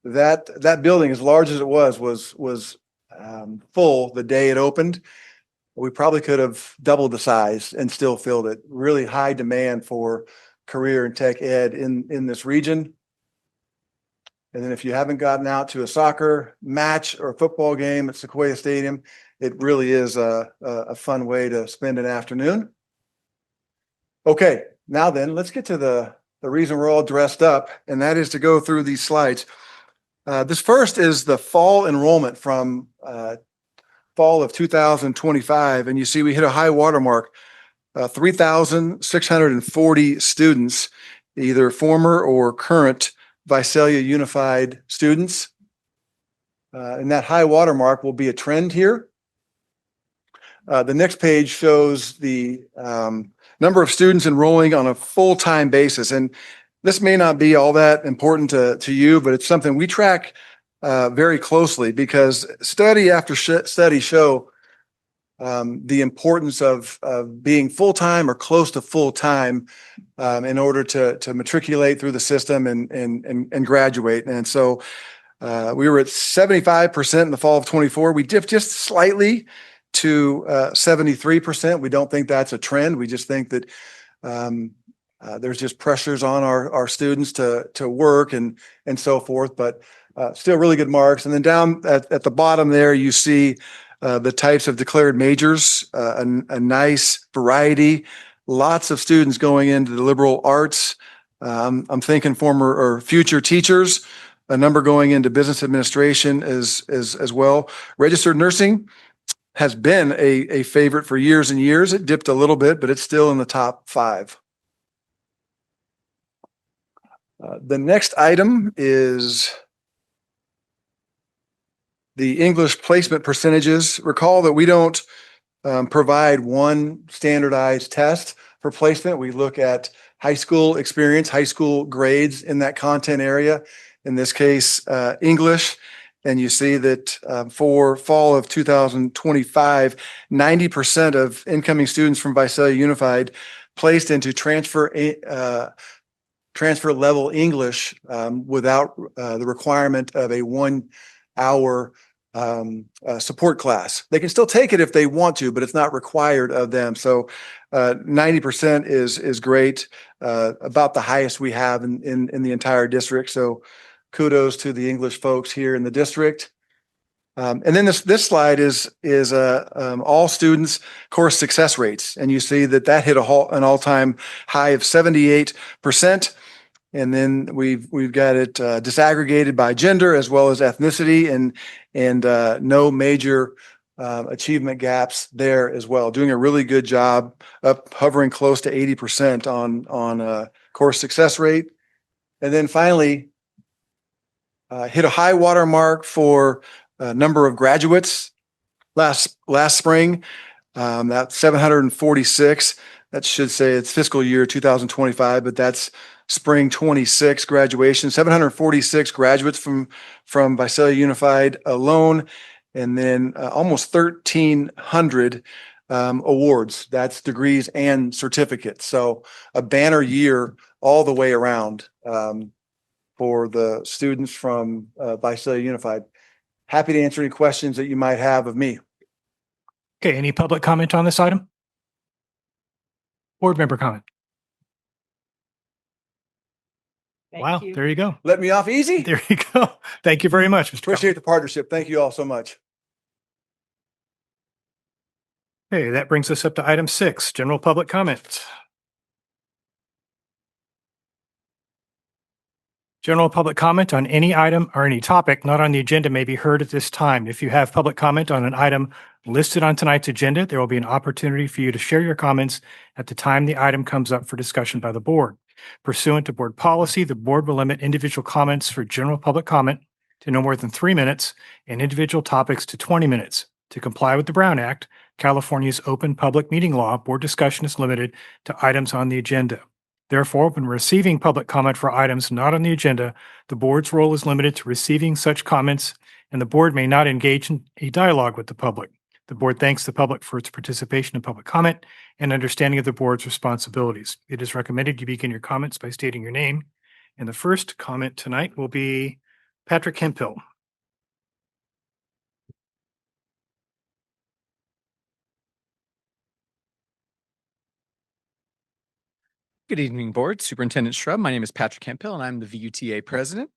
That building, as large as it was full the day it opened. We probably could have doubled the size and still filled it. Really high demand for career and tech ed in this region. And then if you haven't gotten out to a soccer match or a football game at Sequoia Stadium, it really is a fun way to spend an afternoon. Okay, now then, let's get to the reason we're all dressed up, and that is to go through these slides. This first is the fall enrollment from fall of 2025, and you see we hit a high watermark, 3,640 students, either former or current Visalia Unified students. And that high watermark will be a trend here. The next page shows the number of students enrolling on a full-time basis. And this may not be all that important to you, but it's something we track very closely because study after study show the importance of being full-time or close to full-time in order to matriculate through the system and graduate. And so we were at 75% in the fall of 24. We dipped just slightly to 73%. We don't think that's a trend. We just think that there's just pressures on our students to work and so forth, but still really good marks. And then down at the bottom there, you see the types of declared majors, a nice variety, lots of students going into the liberal arts, I'm thinking former or future teachers, a number going into business administration as well. Registered nursing has been a favorite for years and years. It dipped a little bit, but it's still in the top 5. The next item is the English placement percentages. Recall that we don't provide one standardized test for placement. We look at high school experience, high school grades in that content area, in this case, English. And you see that for fall of 2025, 90% of incoming students from Visalia Unified placed into transfer level English without the requirement of a 1 hour support class. They can still take it if they want to, but it's not required of them. So 90% is great, about the highest we have in the entire district. So kudos to the English folks here in the district. And then this slide is all students course success rates. And you see that hit an all-time high of 78%. And then we've got it disaggregated by gender as well as ethnicity, and no major achievement gaps there as well. Doing a really good job, up hovering close to 80% on course success rate. And then finally, hit a high water mark for number of graduates last spring. That's 746. That should say it's fiscal year 2025, but that's spring 26 graduation. 746 graduates from Visalia Unified alone, and then almost 1,300 awards. That's degrees and certificates. So a banner year all the way around for the students from Visalia Unified. Happy to answer any questions that you might have of me. Okay, any public comment on this item? Board member comment? Wow, there you go. Let me off easy. There you go. Thank you very much, Mr. Appreciate the partnership. Thank you all so much. Okay, that brings us up to item 6, general public comment. General public comment on any item or any topic not on the agenda may be heard at this time. If you have public comment on an item listed on tonight's agenda, there will be an opportunity for you to share your comments at the time the item comes up for discussion by the board. Pursuant to board policy, the board will limit individual comments for general public comment to no more than 3 minutes and individual topics to 20 minutes. To comply with the Brown Act, California's open public meeting law, board discussion is limited to items on the agenda. Therefore, when receiving public comment for items not on the agenda, the board's role is limited to receiving such comments, and the board may not engage in a dialogue with the public. The board thanks the public for its participation in public comment and understanding of the board's responsibilities. It is recommended you begin your comments by stating your name. And the first comment tonight will be Patrick Hemphill. Good evening, Board. Superintendent Shrub. My name is Patrick Hemphill, and I'm the VUTA president.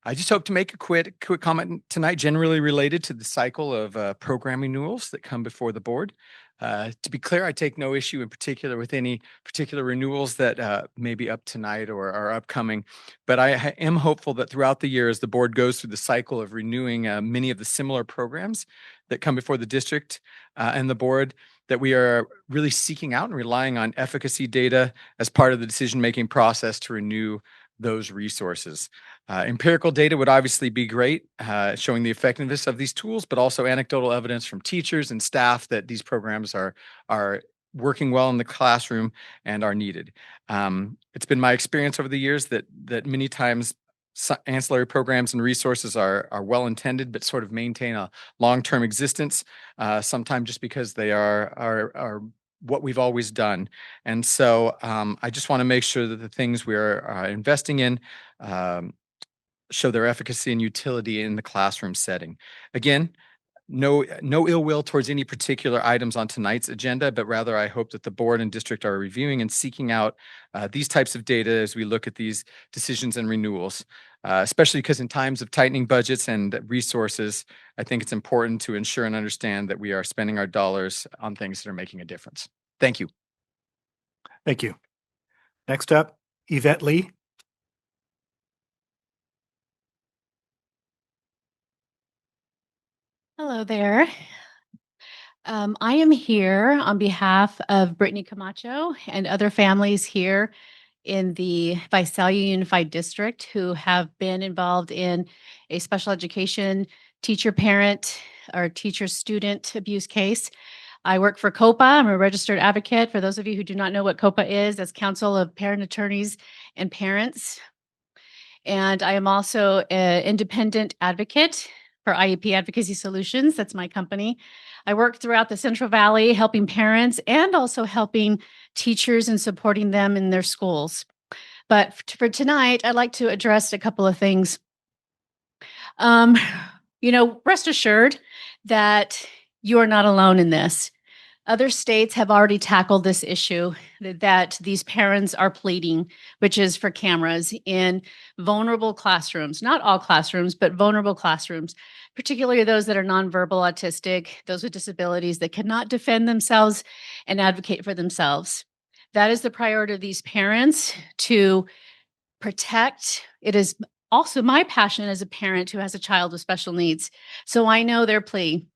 I just hope to make a quick comment tonight, generally related to the cycle of program renewals that come before the board. To be clear, I take no issue in particular with any particular renewals that may be up tonight or are upcoming, but I am hopeful that throughout the year, as the board goes through the cycle of renewing many of the similar programs that come before the district and the board, that we are really seeking out and relying on efficacy data as part of the decision-making process to renew those resources. Empirical data would obviously be great, showing the effectiveness of these tools, but also anecdotal evidence from teachers and staff that these programs are working well in the classroom and are needed. It's been my experience over the years that many times ancillary programs and resources are well-intended, but sort of maintain a long-term existence, sometimes just because they are what we've always done. And so I just want to make sure that the things we are investing in show their efficacy and utility in the classroom setting. Again, no ill will towards any particular items on tonight's agenda, but rather I hope that the board and district are reviewing and seeking out these types of data as we look at these decisions and renewals, especially because in times of tightening budgets and resources, I think it's important to ensure and understand that we are spending our dollars on things that are making a difference. Thank you. Thank you. Next up, Yvette Lee. Hello there. I am here on behalf of Brittany Camacho and other families here in the Visalia Unified District who have been involved in a special education teacher parent or teacher student abuse case. I work for COPA. I'm a registered advocate. For those of you who do not know what COPA is, that's Council of Parent Attorneys and Parents. And I am also an independent advocate for IEP Advocacy Solutions. That's my company. I work throughout the Central Valley helping parents and also helping teachers and supporting them in their schools. But for tonight, I'd like to address a couple of things. Rest assured that you are not alone in this. Other states have already tackled this issue that these parents are pleading, which is for cameras in vulnerable classrooms, not all classrooms, but vulnerable classrooms, particularly those that are nonverbal autistic, those with disabilities that cannot defend themselves and advocate for themselves. That is the priority of these parents to protect. It is also my passion as a parent who has a child with special needs. So I know their plea.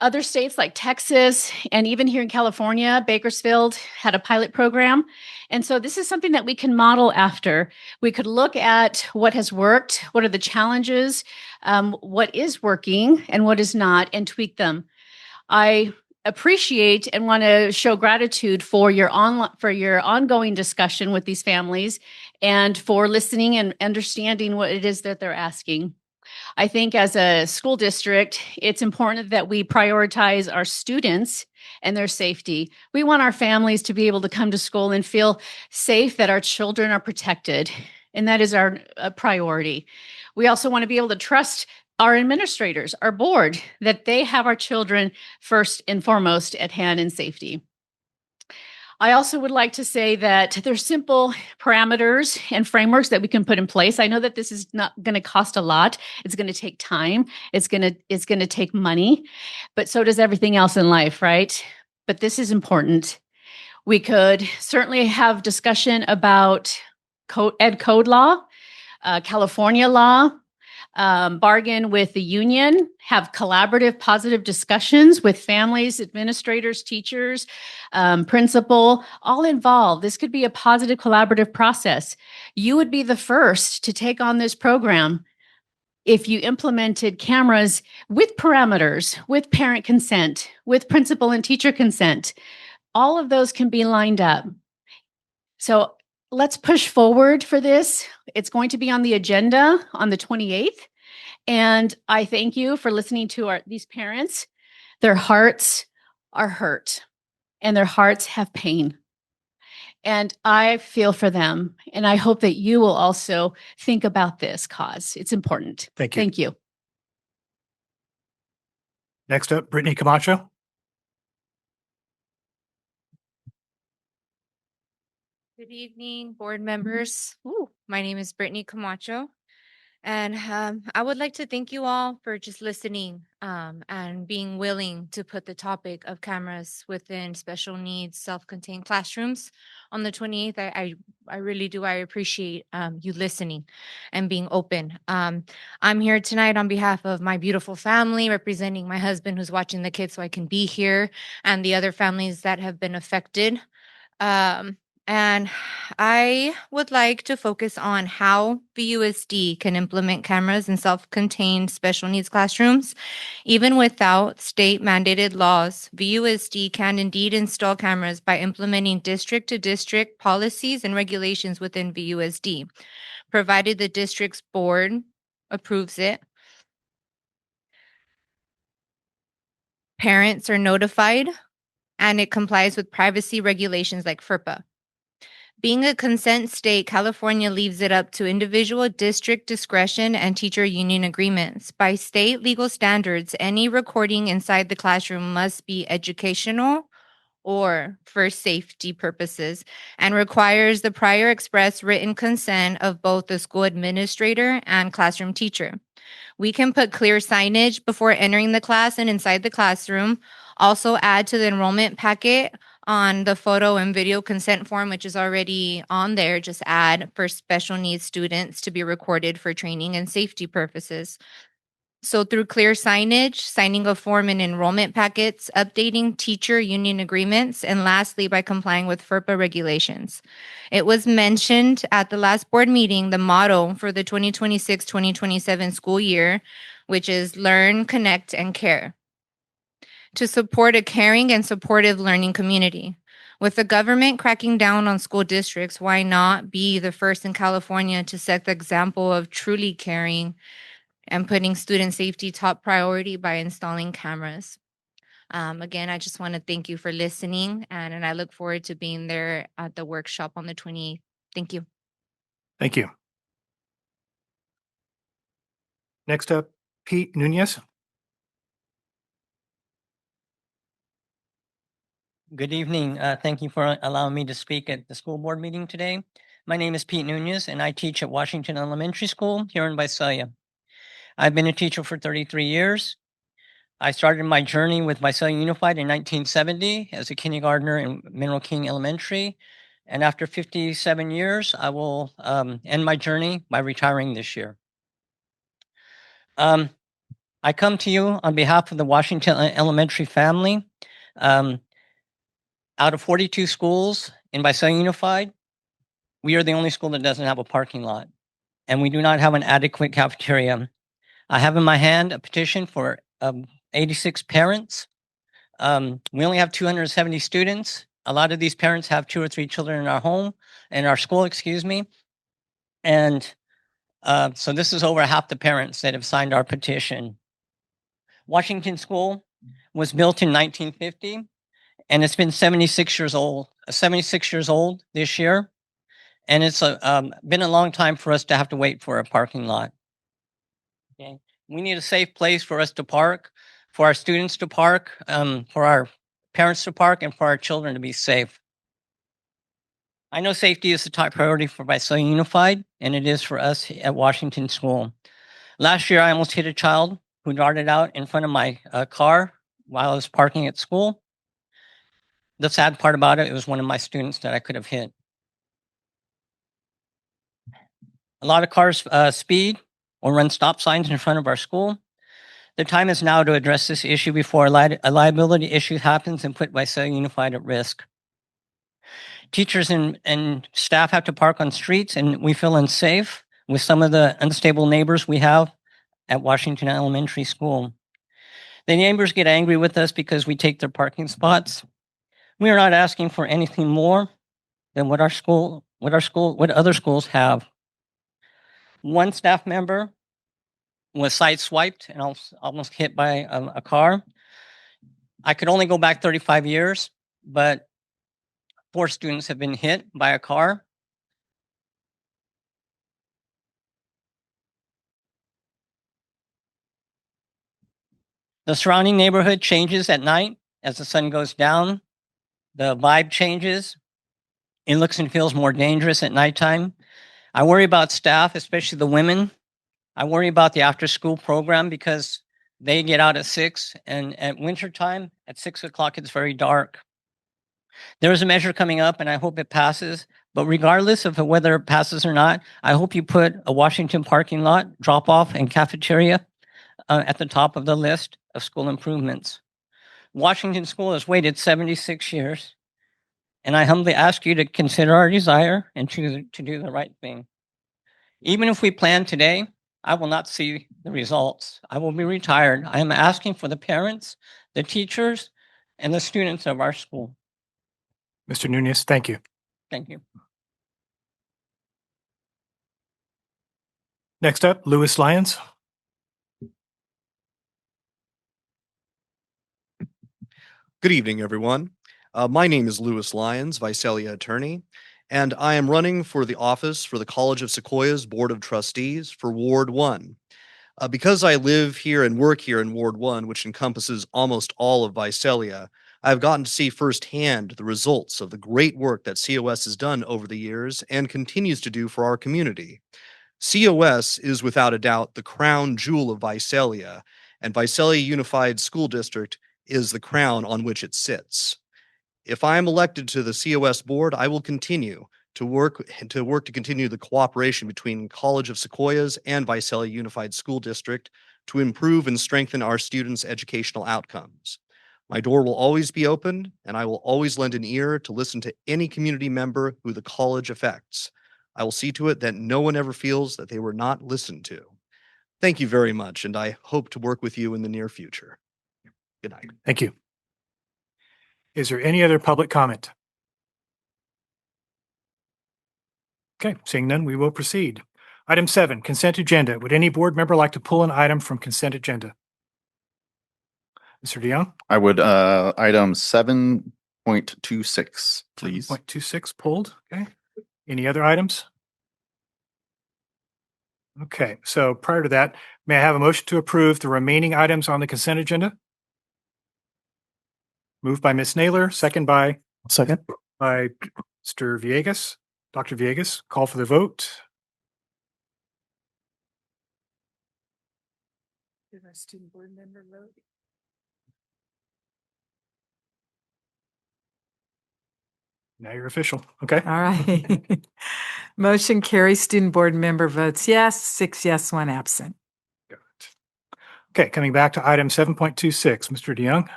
Other states like Texas and even here in California, Bakersfield had a pilot program. And so this is something that we can model after. We could look at what has worked, what are the challenges, what is working and what is not, and tweak them. I appreciate and want to show gratitude for your ongoing discussion with these families and for listening and understanding what it is that they're asking. I think as a school district, it's important that we prioritize our students and their safety. We want our families to be able to come to school and feel safe that our children are protected. And that is our priority. We also want to be able to trust our administrators, our board, that they have our children first and foremost at hand in safety. I also would like to say that there's simple parameters and frameworks that we can put in place. I know that this is not going to cost a lot. It's going to take time. It's going to take money, but so does everything else in life, right? But this is important. We could certainly have discussion about ed code law, California law, bargain with the union, have collaborative, positive discussions with families, administrators, teachers, principal, all involved. This could be a positive, collaborative process. You would be the first to take on this program if you implemented cameras with parameters, with parent consent, with principal and teacher consent. All of those can be lined up. So let's push forward for this. It's going to be on the agenda on the 28th. And I thank you for listening to these parents. Their hearts are hurt and their hearts have pain. And I feel for them. And I hope that you will also think about this cause. It's important. Thank you. Thank you. Next up, Brittany Camacho. Good evening, board members. My name is Brittany Camacho, and I would like to thank you all for just listening and being willing to put the topic of cameras within special needs self-contained classrooms on the 28th. I really do. I appreciate you listening and being open. I'm here tonight on behalf of my beautiful family, representing my husband who's watching the kids so I can be here, and the other families that have been affected. And I would like to focus on how VUSD can implement cameras in self-contained special needs classrooms. Even without state mandated laws, VUSD can indeed install cameras by implementing district-to-district policies and regulations within VUSD, provided the district's board approves it. Parents are notified, and it complies with privacy regulations like FERPA. Being a consent state, California leaves it up to individual district discretion and teacher union agreements. By state legal standards, any recording inside the classroom must be educational or for safety purposes and requires the prior express written consent of both the school administrator and classroom teacher. We can put clear signage before entering the class and inside the classroom. Also add to the enrollment packet on the photo and video consent form, which is already on there, just add for special needs students to be recorded for training and safety purposes. So through clear signage, signing of form and enrollment packets, updating teacher union agreements, and lastly, by complying with FERPA regulations. It was mentioned at the last board meeting, the motto for the 2026-2027 school year, which is learn, connect, and care, to support a caring and supportive learning community. With the government cracking down on school districts, why not be the first in California to set the example of truly caring and putting student safety top priority by installing cameras? Again, I just want to thank you for listening, and I look forward to being there at the workshop on the 28th. Thank you. Thank you. Next up, Pete Nunez. Good evening. Thank you for allowing me to speak at the school board meeting today. My name is Pete Nunez, and I teach at Washington Elementary School here in Visalia. I've been a teacher for 33 years. I started my journey with Visalia Unified in 1970 as a kindergartner in Mineral King Elementary. And after 57 years, I will end my journey by retiring this year. I come to you on behalf of the Washington Elementary family. Out of 42 schools in Visalia Unified, we are the only school that doesn't have a parking lot, and we do not have an adequate cafeteria. I have in my hand a petition for 86 parents. We only have 270 students. A lot of these parents have 2 or 3 children in our school, excuse me. And so this is over half the parents that have signed our petition. Washington School was built in 1950, and it's been 76 years old this year. And it's been a long time for us to have to wait for a parking lot. Okay. We need a safe place for us to park, for our students to park, for our parents to park, and for our children to be safe. I know safety is the top priority for Visalia Unified, and it is for us at Washington School. Last year, I almost hit a child who darted out in front of my car while I was parking at school. The sad part about it, it was one of my students that I could have hit. A lot of cars speed or run stop signs in front of our school. The time is now to address this issue before a liability issue happens and put Visalia Unified at risk. Teachers and staff have to park on streets, and we feel unsafe with some of the unstable neighbors we have at Washington Elementary School. The neighbors get angry with us because we take their parking spots. We are not asking for anything more than what other schools have. One staff member was sideswiped and almost hit by a car. I could only go back 35 years, but 4 students have been hit by a car. The surrounding neighborhood changes at night as the sun goes down. The vibe changes. It looks and feels more dangerous at nighttime. I worry about staff, especially the women. I worry about the after-school program because they get out at 6, and at wintertime, at 6 o'clock, it's very dark. There is a measure coming up, and I hope it passes. But regardless of whether it passes or not, I hope you put a Washington parking lot, drop-off, and cafeteria at the top of the list of school improvements. Washington School has waited 76 years, and I humbly ask you to consider our desire and to do the right thing. Even if we plan today, I will not see the results. I will be retired. I am asking for the parents, the teachers, and the students of our school. Mr. Nunez, thank you. Thank you. Next up, Louis Lyons. Good evening, everyone. My name is Louis Lyons, Visalia attorney, and I am running for the office for the College of Sequoia's Board of Trustees for Ward 1. Because I live here and work here in Ward 1, which encompasses almost all of Visalia, I've gotten to see firsthand the results of the great work that COS has done over the years and continues to do for our community. COS is without a doubt the crown jewel of Visalia, and Visalia Unified School District is the crown on which it sits. If I am elected to the COS board, I will continue to work to continue the cooperation between College of Sequoias and Visalia Unified School District to improve and strengthen our students' educational outcomes. My door will always be open, and I will always lend an ear to listen to any community member who the college affects. I will see to it that no one ever feels that they were not listened to. Thank you very much, and I hope to work with you in the near future. Good night. Thank you. Is there any other public comment? Okay, seeing none, we will proceed. Item 7, consent agenda. Would any board member like to pull an item from consent agenda? Mr. DeYoung? I would, item 7.26, please. 7.26 pulled, okay. Any other items? Okay, so prior to that, may I have a motion to approve the remaining items on the consent agenda? Moved by Ms. Naylor, second by? Second. By Mr. Villegas. Dr. Villegas, call for the vote. Did our student board member vote? Now you're official, okay? All right. Motion carries. Student board member votes yes, 6 yes, 1 absent. Okay, coming back to item 7.26, Mr. DeYoung.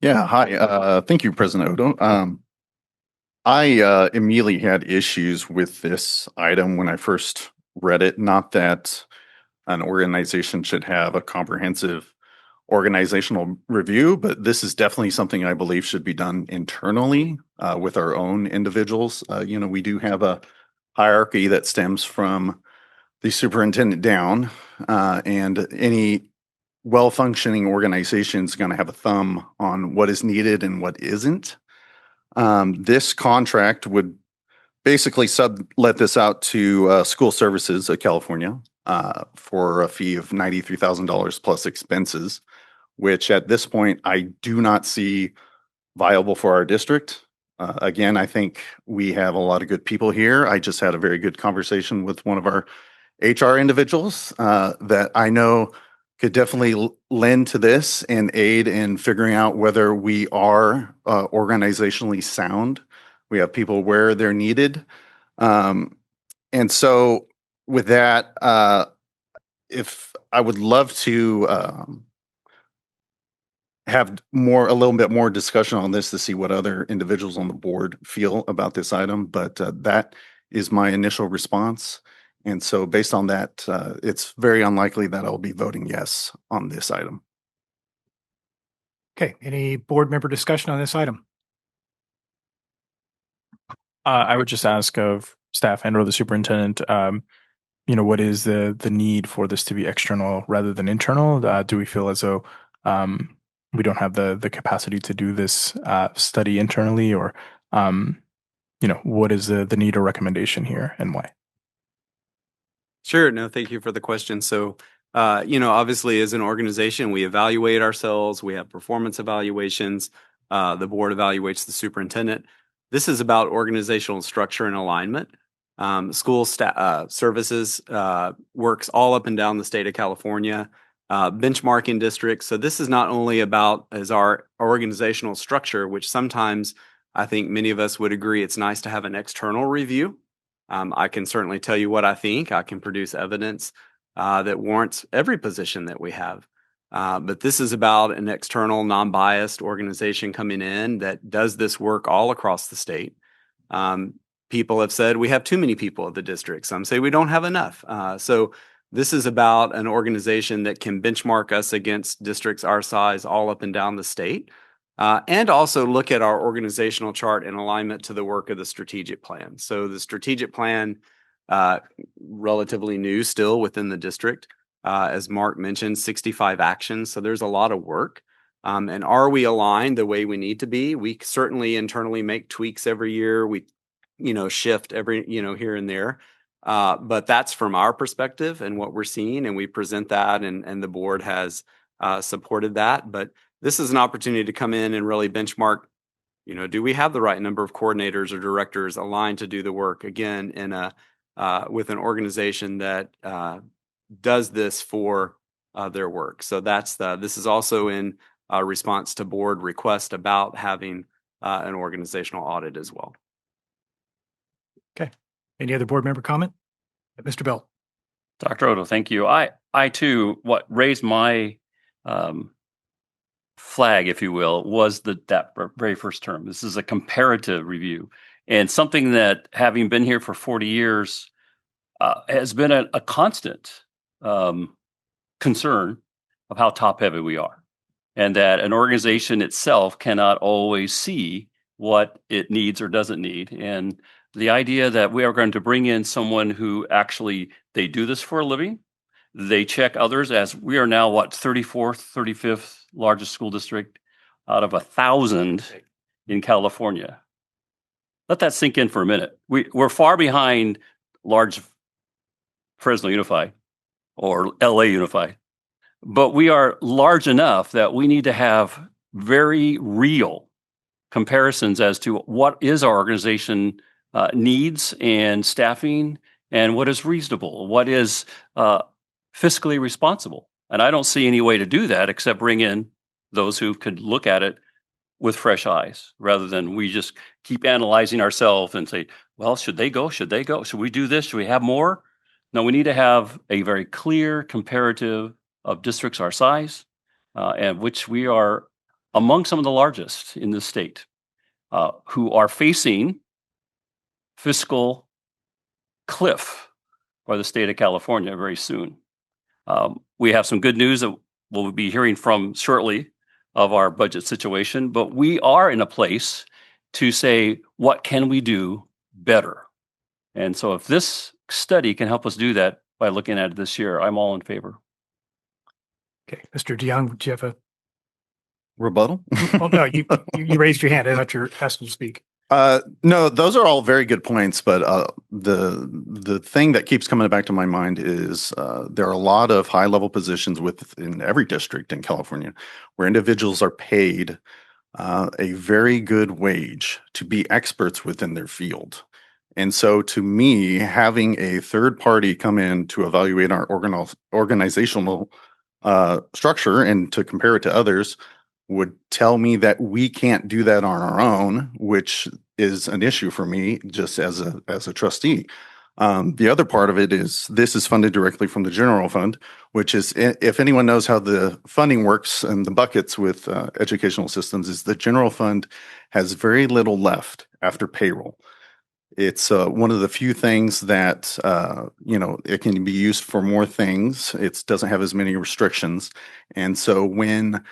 Yeah, hi. Thank you, President Odo. I immediately had issues with this item when I first read it. Not that an organization should have a comprehensive organizational review, but this is definitely something I believe should be done internally with our own individuals. We do have a hierarchy that stems from the superintendent down, and any well-functioning organization is going to have a thumb on what is needed and what isn't. This contract would basically sublet this out to School Services of California for a fee of $93,000 plus expenses, which at this point I do not see viable for our district. Again, I think we have a lot of good people here. I just had a very good conversation with one of our HR individuals that I know could definitely lend to this and aid in figuring out whether we are organizationally sound. We have people where they're needed. And so with that, if I would love to have a little bit more discussion on this to see what other individuals on the board feel about this item, but that is my initial response. And so based on that, it's very unlikely that I'll be voting yes on this item. Okay, any board member discussion on this item? I would just ask of staff and or the superintendent, what is the need for this to be external rather than internal? Do we feel as though we don't have the capacity to do this study internally, or what is the need or recommendation here and why? Sure. No, thank you for the question. So, obviously as an organization, we evaluate ourselves. We have performance evaluations. The board evaluates the superintendent. This is about organizational structure and alignment. School services works all up and down the state of California, benchmarking districts. So this is not only about as our organizational structure, which sometimes I think many of us would agree it's nice to have an external review. I can certainly tell you what I think. I can produce evidence that warrants every position that we have. But this is about an external, non-biased organization coming in that does this work all across the state. People have said we have too many people at the district. Some say we don't have enough. So this is about an organization that can benchmark us against districts our size all up and down the state. And also look at our organizational chart in alignment to the work of the strategic plan. So the strategic plan, relatively new still within the district. As Mark mentioned, 65 actions. So there's a lot of work. And are we aligned the way we need to be? We certainly internally make tweaks every year. We, shift every, here and there. But that's from our perspective and what we're seeing. And we present that and the board has supported that. But this is an opportunity to come in and really benchmark, do we have the right number of coordinators or directors aligned to do the work, again, with an organization that does this for their work. So this is also in response to board request about having an organizational audit as well. Okay. Any other board member comment? Mr. Bell. Dr. Odo, thank you. I too, what raised my flag, if you will, was that very first term. This is a comparative review, and something that, having been here for 40 years, has been a constant concern of how top heavy we are, and that an organization itself cannot always see what it needs or doesn't need. And the idea that we are going to bring in someone who actually, they do this for a living, they check others, as we are now, what, 34th, 35th largest school district out of 1,000 in California. Let that sink in for a minute. We're far behind large Fresno Unified or LA Unified, but we are large enough that we need to have very real comparisons as to what is our organization needs and staffing, and what is reasonable, what is fiscally responsible. And I don't see any way to do that except bring in those who could look at it with fresh eyes, rather than we just keep analyzing ourselves and say, well, should they go? Should they go? Should we do this? Should we have more? No, we need to have a very clear comparative of districts our size, and which we are among some of the largest in the state, who are facing fiscal cliff for the state of California very soon. We have some good news that we'll be hearing from shortly of our budget situation, but we are in a place to say, what can we do better? And so if this study can help us do that by looking at it this year, I'm all in favor. Okay, Mr. DeYoung, do you have a rebuttal? Oh, no, you raised your hand. I thought you were asking to speak. No, those are all very good points, but the thing that keeps coming back to my mind is there are a lot of high-level positions within every district in California where individuals are paid a very good wage to be experts within their field. And so to me, having a third party come in to evaluate our organizational structure and to compare it to others would tell me that we can't do that on our own, which is an issue for me just as a trustee. The other part of it is this is funded directly from the general fund, which is, if anyone knows how the funding works and the buckets with educational systems, is the general fund has very little left after payroll. It's one of the few things that, it can be used for more things. It doesn't have as many restrictions. And so when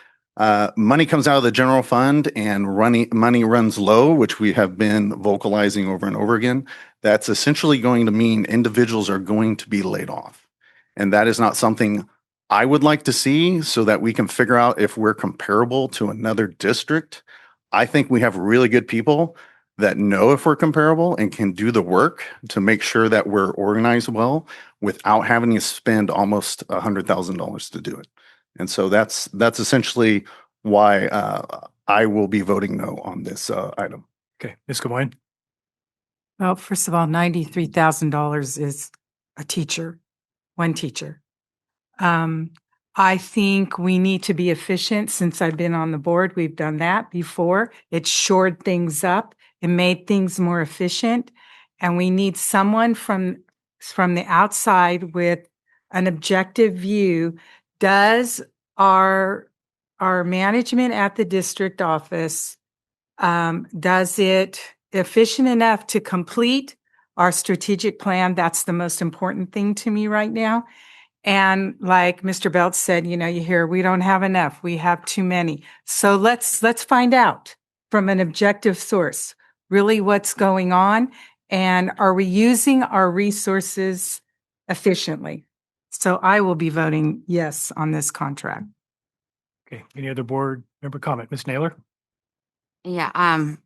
money comes out of the general fund and money runs low, which we have been vocalizing over and over again, that's essentially going to mean individuals are going to be laid off. And that is not something I would like to see, so that we can figure out if we're comparable to another district. I think we have really good people that know if we're comparable and can do the work to make sure that we're organized well without having to spend almost $100,000 to do it. And so that's essentially why I will be voting no on this item. Okay, Ms. Gamoin. Well, first of all, $93,000 is a teacher, one teacher. I think we need to be efficient. Since I've been on the board, we've done that before. It shored things up. It made things more efficient. And we need someone from the outside with an objective view. Does our management at the district office, does it efficient enough to complete our strategic plan? That's the most important thing to me right now. And like Mr. Belt said, you hear we don't have enough, we have too many. So let's find out from an objective source really what's going on, and are we using our resources efficiently? So I will be voting yes on this contract. Okay, any other board member comment? Ms. Naylor? Yeah, I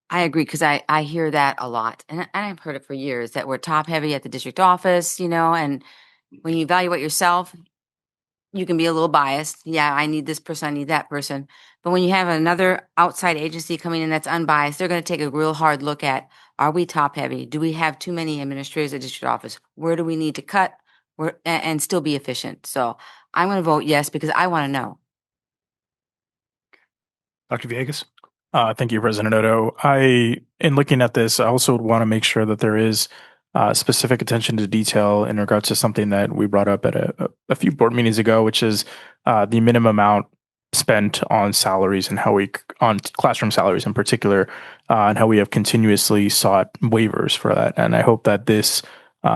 agree, because I hear that a lot, and I've heard it for years, that we're top heavy at the district office, and when you evaluate yourself, you can be a little biased. Yeah, I need this person, I need that person. But when you have another outside agency coming in that's unbiased, they're going to take a real hard look at, are we top heavy? Do we have too many administrators at district office? Where do we need to cut and still be efficient? So I'm going to vote yes, because I want to know. Dr. Villegas? Thank you, President Odo. In looking at this, I also would want to make sure that there is specific attention to detail in regards to something that we brought up at a few board meetings ago, which is the minimum amount spent on salaries and how on classroom salaries in particular, and how we have continuously sought waivers for that. And I hope that this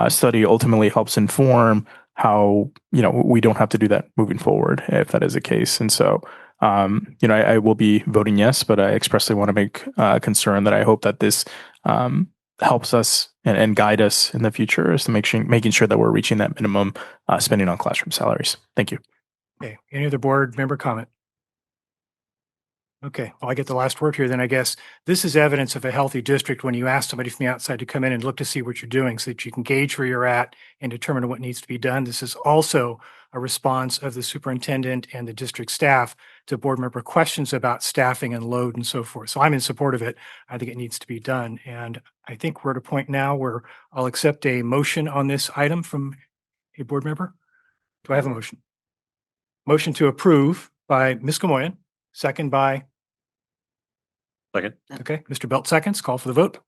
study ultimately helps inform how, we don't have to do that moving forward if that is the case. And so, I will be voting yes, but I expressly want to make concern that I hope that this helps us and guide us in the future as to making sure that we're reaching that minimum spending on classroom salaries. Thank you. Okay. Any other board member comment? Okay, well, I get the last word here then, I guess. This is evidence of a healthy district when you ask somebody from the outside to come in and look to see what you're doing so that you can gauge where you're at and determine what needs to be done. This is also a response of the superintendent and the district staff to board member questions about staffing and load and so forth. So I'm in support of it. I think it needs to be done. And I think we're at a point now where I'll accept a motion on this item from a board member. Do I have a motion? Motion to approve by Ms. Gamoyan, second by Second. Okay, Mr. Belt seconds. Call for the vote.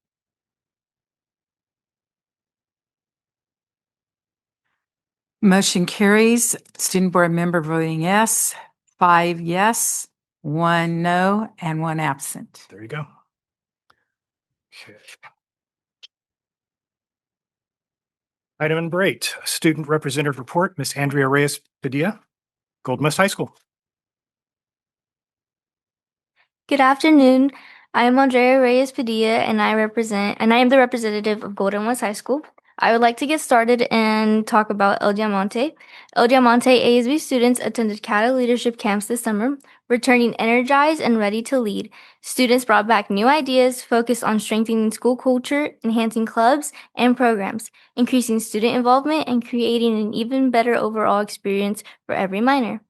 Motion carries. Student board member voting yes, 5 yes, 1 no, and 1 absent. There you go. Okay. Item number 8, student representative report, Ms. Andrea Reyes Padilla, Golden West High School. Good afternoon. I am Andrea Reyes Padilla, and I am the representative of Golden West High School. I would like to get started and talk about El Diamante. El Diamante ASB students attended CATA leadership camps this summer, returning energized and ready to lead. Students brought back new ideas, focused on strengthening school culture, enhancing clubs and programs, increasing student involvement, and creating an even better overall experience for every minor.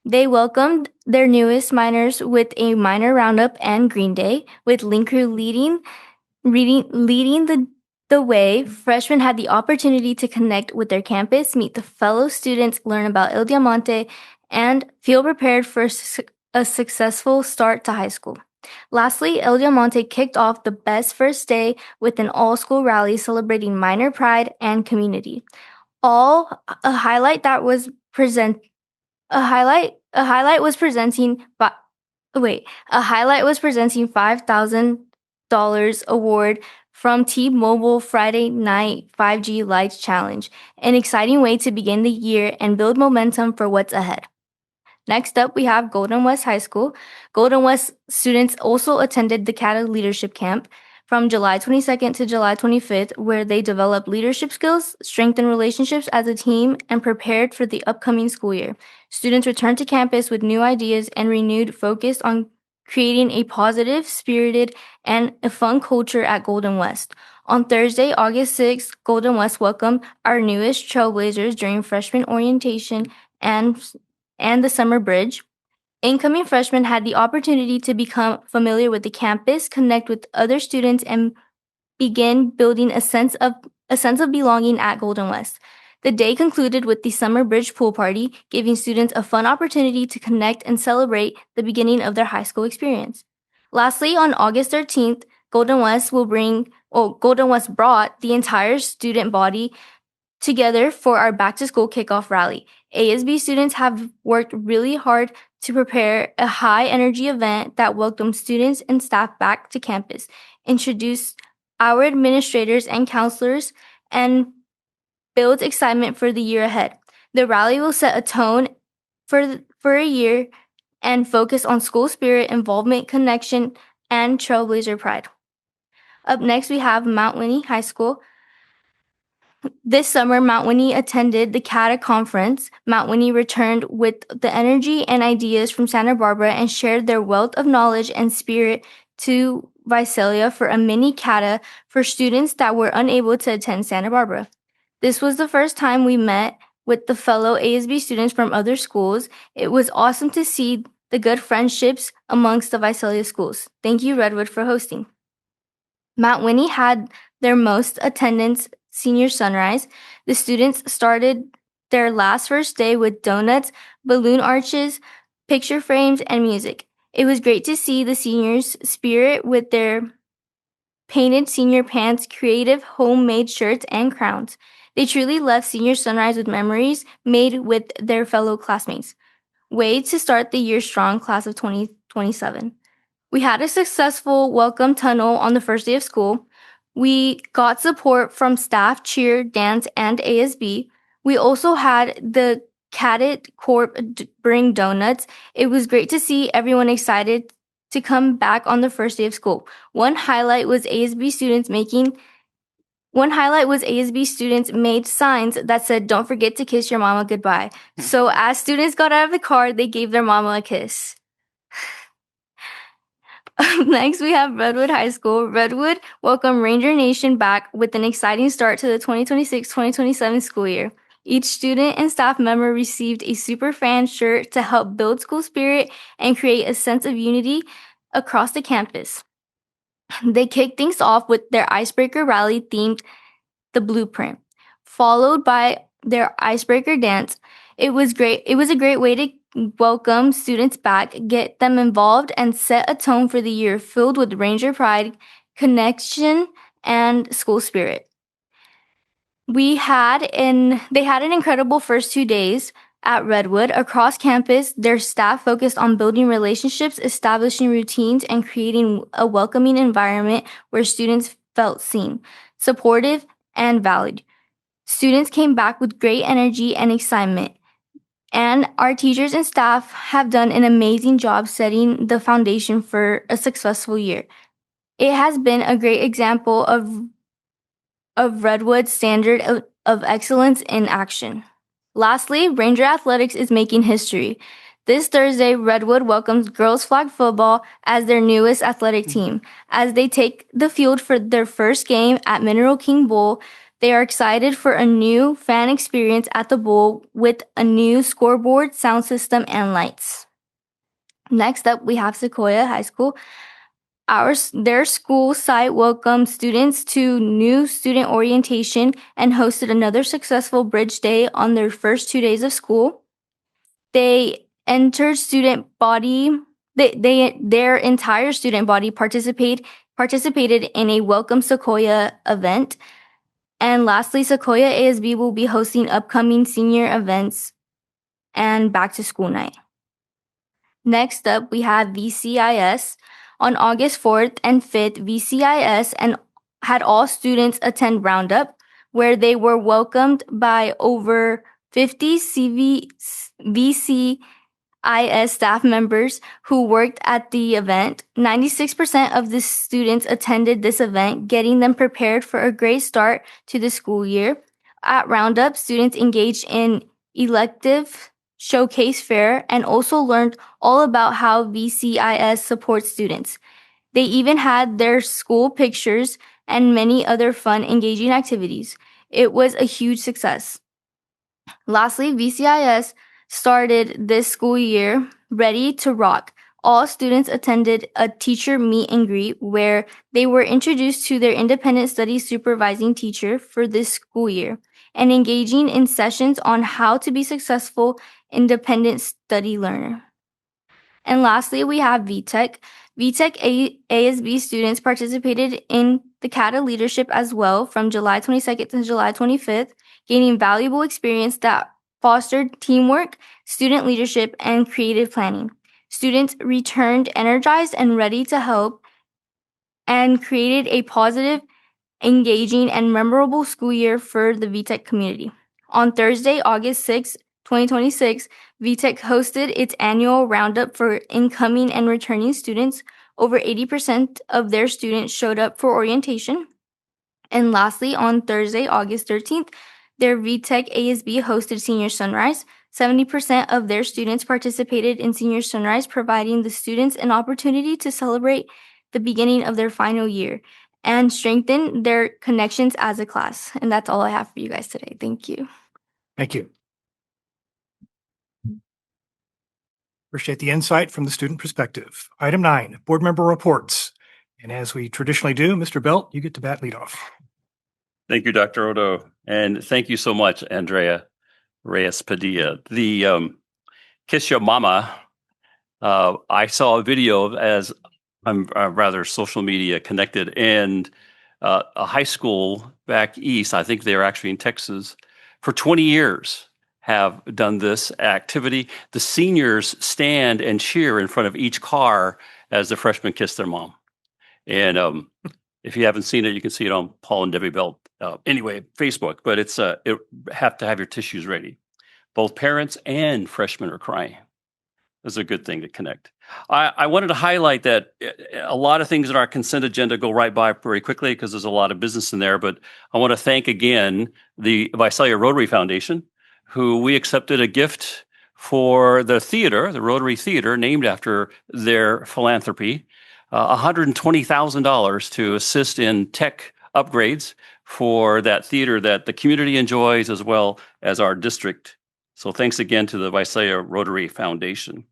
They welcomed their newest minors with a minor roundup and Green Day, with Link Crew leading the way. Freshmen had the opportunity to connect with their campus, meet the fellow students, learn about El Diamante, and feel prepared for a successful start to high school. Lastly, El Diamante kicked off the best first day with an all-school rally celebrating minor pride and community. A highlight was presenting $5,000 award from T-Mobile Friday Night 5G Lights Challenge, an exciting way to begin the year and build momentum for what's ahead. Next up, we have Golden West High School. Golden West students also attended the CATA Leadership Camp from July 22nd to July 25th, where they developed leadership skills, strengthened relationships as a team, and prepared for the upcoming school year. Students returned to campus with new ideas and renewed focus on creating a positive, spirited, and a fun culture at Golden West. On Thursday, August 6th, Golden West welcomed our newest trailblazers during freshman orientation and the summer bridge. Incoming freshmen had the opportunity to become familiar with the campus, connect with other students, and begin building a sense of belonging at Golden West. The day concluded with the summer bridge pool party, giving students a fun opportunity to connect and celebrate the beginning of their high school experience. Lastly, on August 13th, Golden West brought the entire student body together for our back to school kickoff rally. ASB students have worked really hard to prepare a high energy event that welcomes students and staff back to campus, introduce our administrators and counselors, and builds excitement for the year ahead. The rally will set a tone for a year and focus on school spirit, involvement, connection, and trailblazer pride. Up next, we have Mount Winnie High School. This summer, Mount Winnie attended the CATA conference. Mount Winnie returned with the energy and ideas from Santa Barbara and shared their wealth of knowledge and spirit to Visalia for a mini CATA for students that were unable to attend Santa Barbara. This was the first time we met with the fellow ASB students from other schools. It was awesome to see the good friendships amongst the Visalia schools. Thank you, Redwood, for hosting. Mount Winnie had their most attendance senior sunrise. The students started their first day with donuts, balloon arches, picture frames, and music. It was great to see the seniors' spirit with their painted senior pants, creative homemade shirts, and crowns. They truly left Senior Sunrise with memories made with their fellow classmates. Way to start the year strong, class of 2027. We had a successful welcome tunnel on the first day of school. We got support from staff, cheer, dance, and ASB. We also had the Cadet Corp bring donuts. It was great to see everyone excited to come back on the first day of school. One highlight was ASB students made signs that said, "Don't forget to kiss your mama goodbye." So as students got out of the car, they gave their mama a kiss. Next, we have Redwood High School. Redwood welcomed Ranger Nation back with an exciting start to the 2026-2027 school year. Each student and staff member received a super fan shirt to help build school spirit and create a sense of unity across the campus. They kicked things off with their icebreaker rally themed the blueprint, followed by their icebreaker dance. It was great. It was a great way to welcome students back, get them involved, and set a tone for the year filled with Ranger pride, connection, and school spirit. They had an incredible first 2 days at Redwood. Across campus, their staff focused on building relationships, establishing routines, and creating a welcoming environment where students felt seen, supportive, and valued. Students came back with great energy and excitement, and our teachers and staff have done an amazing job setting the foundation for a successful year. It has been a great example of Redwood's standard of excellence in action. Lastly, Ranger Athletics is making history. This Thursday, Redwood welcomes girls flag football as their newest athletic team. As they take the field for their first game at Mineral King Bowl, they are excited for a new fan experience at the bowl with a new scoreboard, sound system, and lights. Next up, we have Sequoia High School. Their school site welcomed students to new student orientation and hosted another successful bridge day on their first 2 days of school. Their entire student body participated in a Welcome Sequoia event. And lastly, Sequoia ASB will be hosting upcoming senior events and back to school night. Next up, we have VCIS. On August 4th and 5th, VCIS had all students attend Roundup, where they were welcomed by over 50 VCIS staff members who worked at the event. 96% of the students attended this event, getting them prepared for a great start to the school year. At Roundup, students engaged in elective showcase fair and also learned all about how VCIS supports students. They even had their school pictures and many other fun, engaging activities. It was a huge success. Lastly, VCIS started this school year ready to rock. All students attended a teacher meet and greet where they were introduced to their independent studies supervising teacher for this school year and engaging in sessions on how to be successful independent study learner. And lastly, we have VTech. VTech ASB students participated in the CATA leadership as well from July 22nd to July 25th, gaining valuable experience that fostered teamwork, student leadership, and creative planning. Students returned energized and ready to help and created a positive, engaging, and memorable school year for the VTech community. On Thursday, August 6, 2026, VTech hosted its annual roundup for incoming and returning students. Over 80% of their students showed up for orientation. And lastly, on Thursday, August 13th, their VTech ASB hosted Senior Sunrise. 70% of their students participated in Senior Sunrise, providing the students an opportunity to celebrate the beginning of their final year and strengthen their connections as a class. And that's all I have for you guys today. Thank you. Thank you. Appreciate the insight from the student perspective. Item 9, board member reports. And as we traditionally do, Mr. Belt, you get to bat lead off. Thank you, Dr. Odo. And thank you so much, Andrea Reyes Padilla. The Kiss Your Mama, I saw a video as I'm rather social media connected, and a high school back east, I think they're actually in Texas, for 20 years have done this activity. The seniors stand and cheer in front of each car as the freshmen kiss their mom. And if you haven't seen it, you can see it on Paul and Debbie Belt. Anyway, Facebook, but it have to have your tissues ready. Both parents and freshmen are crying. It's a good thing to connect. I wanted to highlight that a lot of things in our consent agenda go right by very quickly because there's a lot of business in there. But I want to thank again the Visalia Rotary Foundation, who we accepted a gift for the theater, the Rotary Theater, named after their philanthropy, $120,000 to assist in tech upgrades for that theater that the community enjoys as well as our district. So thanks again to the Visalia Rotary Foundation.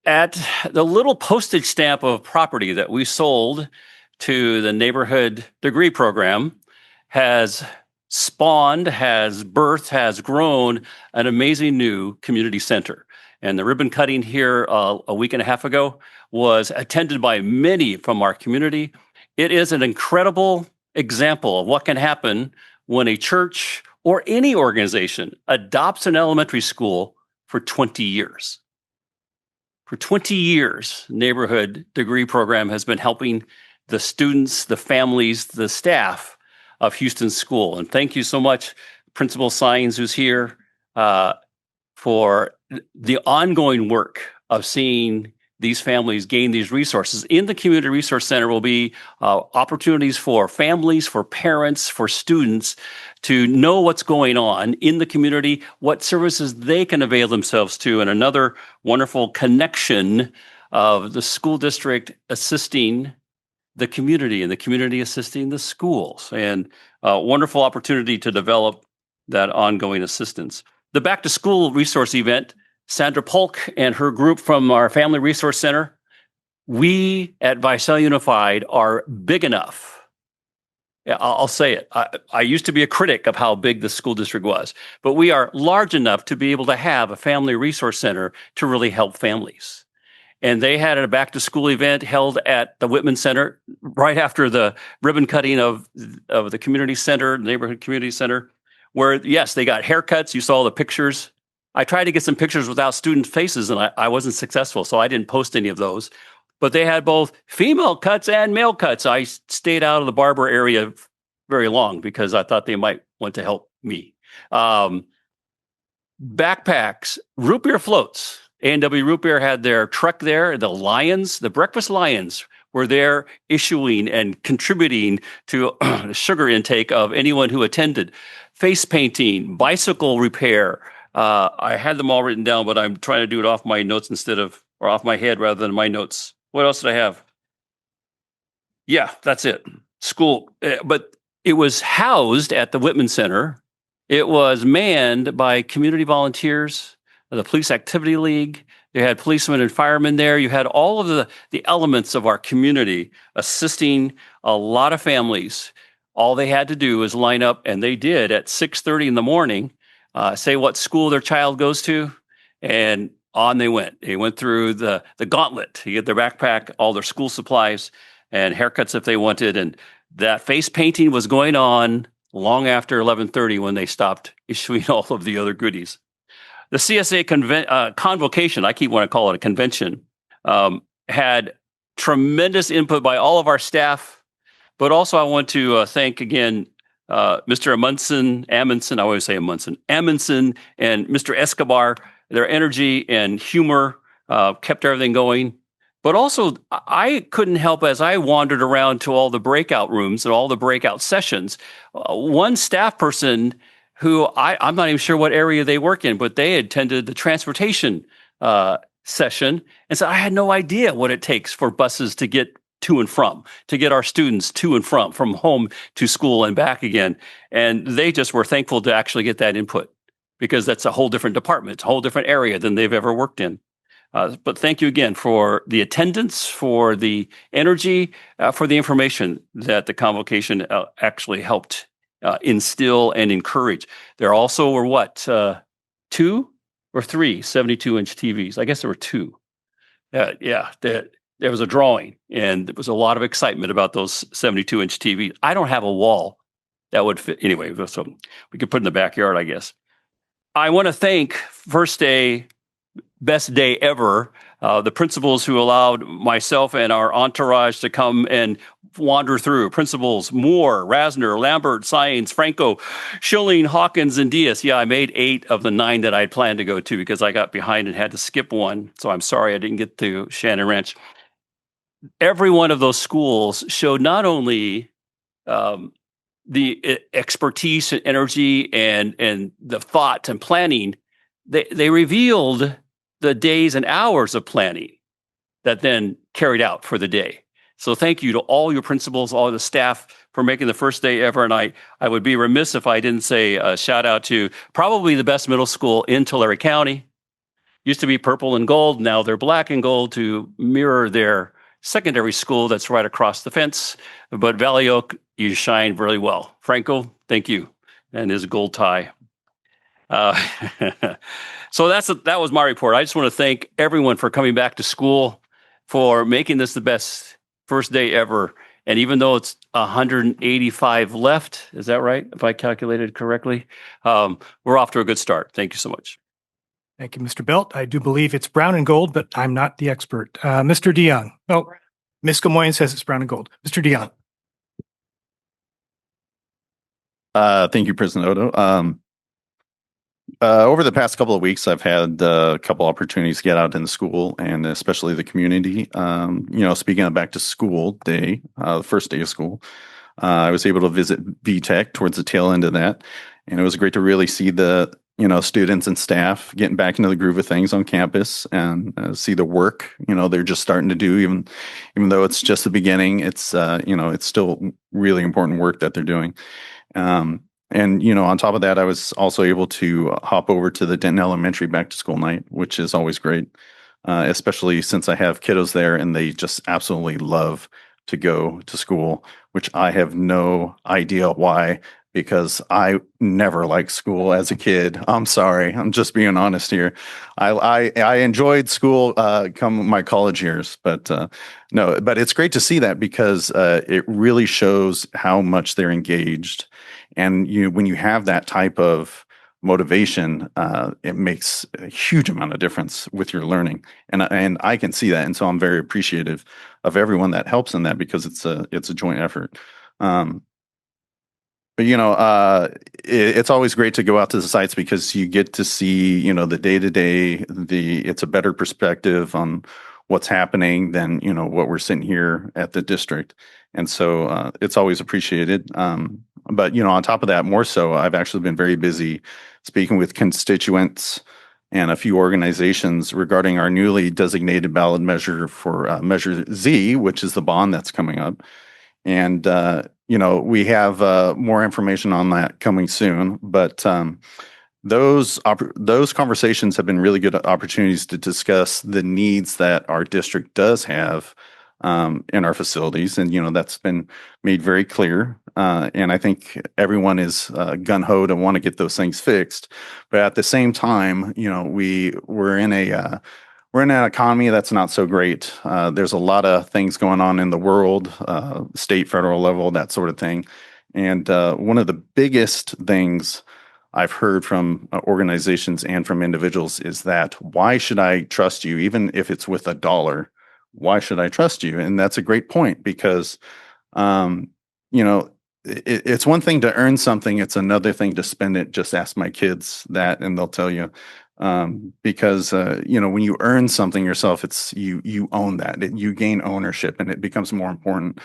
At the little postage stamp of property that we sold to the neighborhood degree program has spawned, has birthed, has grown an amazing new community center. And the ribbon cutting here a week and a half ago was attended by many from our community. It is an incredible example of what can happen when a church or any organization adopts an elementary school for 20 years. For 20 years, neighborhood degree program has been helping the students, the families, the staff of Houston School. And thank you so much, Principal Sines, who's here, for the ongoing work of seeing these families gain these resources. In the Community Resource Center will be opportunities for families, for parents, for students to know what's going on in the community, what services they can avail themselves to, and another wonderful connection of the school district assisting the community and the community assisting the schools, and a wonderful opportunity to develop that ongoing assistance. The Back to School resource event, Sandra Polk and her group from our Family Resource Center, we at Visalia Unified are big enough. Yeah, I'll say it. I used to be a critic of how big the school district was, but we are large enough to be able to have a Family Resource Center to really help families. And they had a back to school event held at the Whitman Center right after the ribbon cutting of the community center, neighborhood community center, where, yes, they got haircuts. You saw the pictures. I tried to get some pictures without student faces, and I wasn't successful, so I didn't post any of those. But they had both female cuts and male cuts. I stayed out of the barber area very long because I thought they might want to help me. Backpacks, root beer floats. A&W Root Beer had their truck there. The Lions, the Breakfast Lions, were there issuing and contributing to the sugar intake of anyone who attended. Face painting, bicycle repair. I had them all written down, but I'm trying to do it off my notes or off my head rather than my notes. What else did I have? Yeah, that's it. School. But it was housed at the Whitman Center. It was manned by community volunteers, the Police Activity League. You had policemen and firemen there. You had all of the elements of our community assisting a lot of families. All they had to do was line up, and they did at 6:30 in the morning, say what school their child goes to, and on they went. They went through the gauntlet to get their backpack, all their school supplies, and haircuts if they wanted. And that face painting was going on long after 11:30 when they stopped issuing all of the other goodies. The CSA convocation, I keep wanting to call it a convention, had tremendous input by all of our staff, but also I want to thank again Mr. Amundsen, I always say Amundsen and Mr. Escobar. Their energy and humor kept everything going. But also, I couldn't help as I wandered around to all the breakout rooms and all the breakout sessions. One staff person who I'm not even sure what area they work in, but they attended the transportation session and said, I had no idea what it takes for buses to get to and from, to get our students to and from home to school and back again. And they just were thankful to actually get that input because that's a whole different department, it's a whole different area than they've ever worked in. But thank you again for the attendance, for the energy, for the information that the convocation actually helped instill and encourage. There also were 2 or 3 72-inch TVs. I guess there were 2. Yeah, there was a drawing, and there was a lot of excitement about those 72-inch TVs. I don't have a wall that would fit. Anyway, so we could put in the backyard, I guess. I want to thank First Day, best day ever, the principals who allowed myself and our entourage to come and wander through. Principals Moore, Rasner, Lambert, Science, Franco, Schilling, Hawkins, and Diaz. Yeah, I made 8 of the 9 that I had planned to go to because I got behind and had to skip one. So I'm sorry I didn't get to Shannon Ranch. Every one of those schools showed not only the expertise and energy and the thought and planning, they revealed the days and hours of planning that then carried out for the day. So thank you to all your principals, all the staff for making the first day ever. And I would be remiss if I didn't say a shout out to probably the best middle school in Tulare County. Used to be purple and gold. Now they're black and gold to mirror their secondary school that's right across the fence. But Valley Oak, you shine really well. Franco, thank you. And his gold tie. So that was my report. I just want to thank everyone for coming back to school, for making this the best first day ever. And even though it's 185 left, is that right? If I calculated correctly, we're off to a good start. Thank you so much. Thank you, Mr. Belt. I do believe it's brown and gold, but I'm not the expert. Mr. DeYoung. Oh, Ms. Gamoyan says it's brown and gold. Mr. DeYoung. Thank you, President Odo. Over the past couple of weeks, I've had a couple opportunities to get out in the school and especially the community. Speaking of back to school day, the first day of school, I was able to visit VTech towards the tail end of that. And it was great to really see the, students and staff getting back into the groove of things on campus and see the work, they're just starting to do, even though it's just the beginning, it's, it's still really important work that they're doing. And, on top of that, I was also able to hop over to the Denton Elementary back to school night, which is always great, especially since I have kiddos there and they just absolutely love to go to school, which I have no idea why, because I never liked school as a kid. I'm sorry. I'm just being honest here. I enjoyed school come my college years, but it's great to see that because it really shows how much they're engaged. And when you have that type of motivation, it makes a huge amount of difference with your learning. And I can see that. And so I'm very appreciative of everyone that helps in that because it's a joint effort. It's always great to go out to the sites because you get to see, the day to day, it's a better perspective on what's happening than, what we're sitting here at the district. And so it's always appreciated. But on top of that, more so, I've actually been very busy speaking with constituents and a few organizations regarding our newly designated ballot measure for Measure Z, which is the bond that's coming up. And, we have more information on that coming soon, but those conversations have been really good opportunities to discuss the needs that our district does have in our facilities. And, that's been made very clear. And I think everyone is gung-ho to want to get those things fixed. But at the same time, we're in an economy that's not so great. There's a lot of things going on in the world, state, federal level, that sort of thing. And one of the biggest things I've heard from organizations and from individuals is that, why should I trust you? Even if it's with $1, why should I trust you? And that's a great point because, it's one thing to earn something. It's another thing to spend it. Just ask my kids that and they'll tell you. Because when you earn something yourself, it's you own that. You gain ownership and it becomes more important.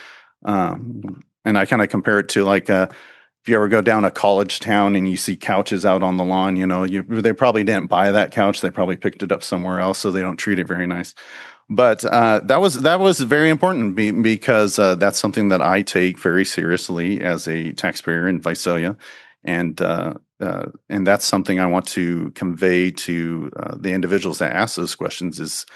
And I kind of compare it to like if you ever go down a college town and you see couches out on the lawn, they probably didn't buy that couch. They probably picked it up somewhere else, so they don't treat it very nice. But that was very important because that's something that I take very seriously as a taxpayer in Visalia. And that's something I want to convey to the individuals that ask those questions is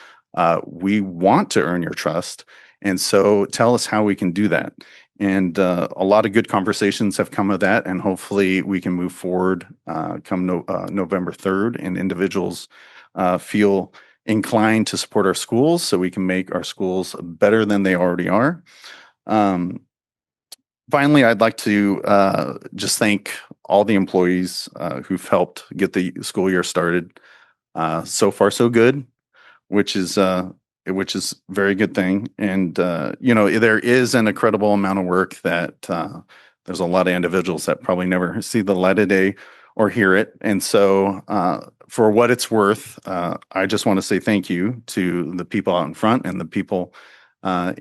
we want to earn your trust. And so tell us how we can do that. And a lot of good conversations have come of that. And hopefully we can move forward come November 3rd and individuals feel inclined to support our schools so we can make our schools better than they already are. Finally, I'd like to just thank all the employees who've helped get the school year started. So far, so good, which is a very good thing. And there is an incredible amount of work that there's a lot of individuals that probably never see the light of day or hear it. And so, for what it's worth, I just want to say thank you to the people out in front and the people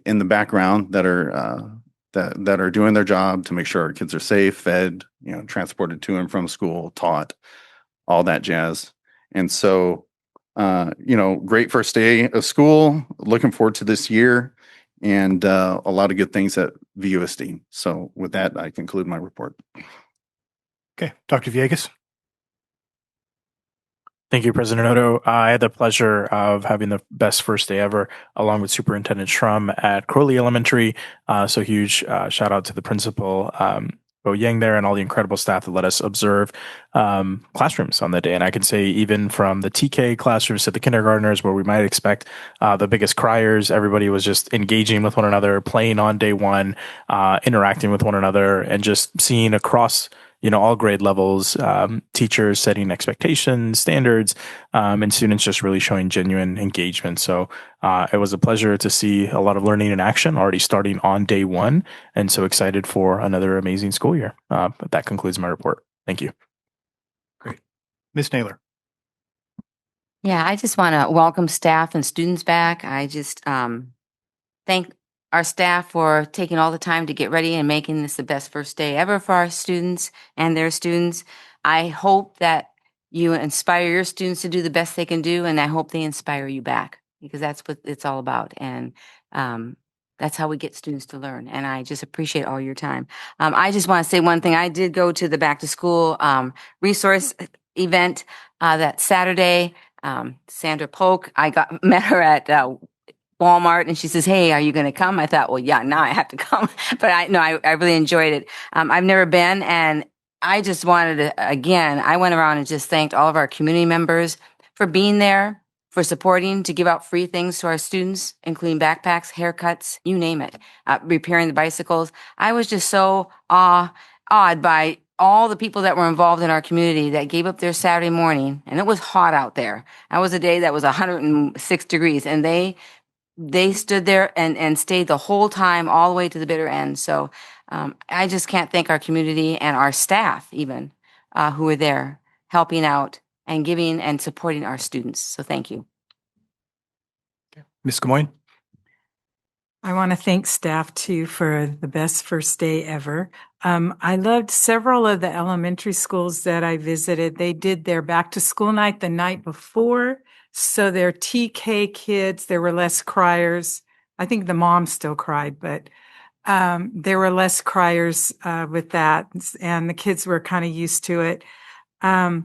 in the background that are doing their job to make sure our kids are safe, fed, transported to and from school, taught, all that jazz. And so, great first day of school. Looking forward to this year, and a lot of good things at VUSD. So with that, I conclude my report. Okay, Dr. Villegas. Thank you, President Odo. I had the pleasure of having the best first day ever, along with Superintendent Shrum at Crowley Elementary. So huge shout out to the principal, Bo Yang there, and all the incredible staff that let us observe classrooms on the day. And I can say even from the TK classrooms to the kindergartners, where we might expect the biggest criers, everybody was just engaging with one another, playing on day one, interacting with one another, and just seeing across all grade levels, teachers setting expectations, standards, and students just really showing genuine engagement. So it was a pleasure to see a lot of learning in action already starting on day one, and so excited for another amazing school year. But that concludes my report. Thank you. Great. Ms. Naylor. Yeah, I just want to welcome staff and students back. I just thank our staff for taking all the time to get ready and making this the best first day ever for our students and their students. I hope that you inspire your students to do the best they can do, and I hope they inspire you back, because that's what it's all about. And that's how we get students to learn. And I just appreciate all your time. I just want to say one thing. I did go to the back to school resource event that Saturday. Sandra Polk, met her at Walmart, and she says, "Hey, are you going to come?" I thought, well, yeah, now I have to come. But I really enjoyed it. I've never been, and I just wanted to, again, I went around and just thanked all of our community members for being there, for supporting, to give out free things to our students, including backpacks, haircuts, you name it, repairing the bicycles. I was just so awed by all the people that were involved in our community that gave up their Saturday morning, and it was hot out there. That was a day that was 106 degrees, and they stood there and stayed the whole time, all the way to the bitter end. So I just can't thank our community and our staff even who were there helping out and giving and supporting our students. So thank you. Ms. Gamoyne. I want to thank staff too for the best first day ever. I loved several of the elementary schools that I visited. They did their back to school night the night before. So their TK kids, there were less criers. I think the mom still cried, but there were less criers with that. And the kids were kind of used to it. I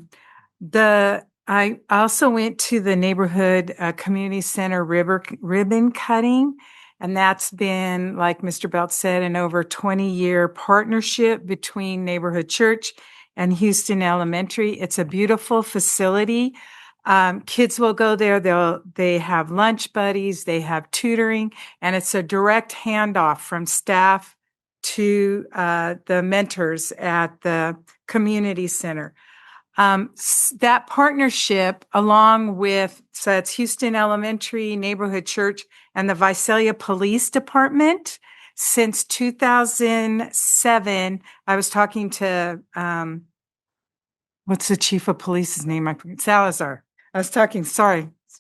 also went to the neighborhood community center ribbon cutting. And that's been, like Mr. Belt said, an over 20-year partnership between Neighborhood Church and Houston Elementary. It's a beautiful facility. Kids will go there. They have lunch buddies, they have tutoring, and it's a direct handoff from staff to the mentors at the community center. That partnership, along with, so it's Houston Elementary, Neighborhood Church, and the Visalia Police Department. Since 2007, I was talking to, what's the chief of police's name? I forget. Salazar.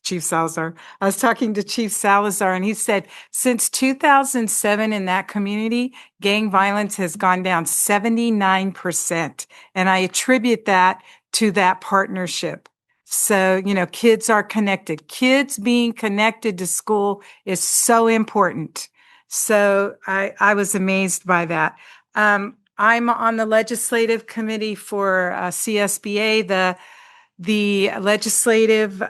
Chief Salazar. I was talking to Chief Salazar, and he said since 2007 in that community, gang violence has gone down 79%. And I attribute that to that partnership. So, kids are connected. Kids being connected to school is so important. So I was amazed by that. I'm on the legislative committee for CSBA. The legislative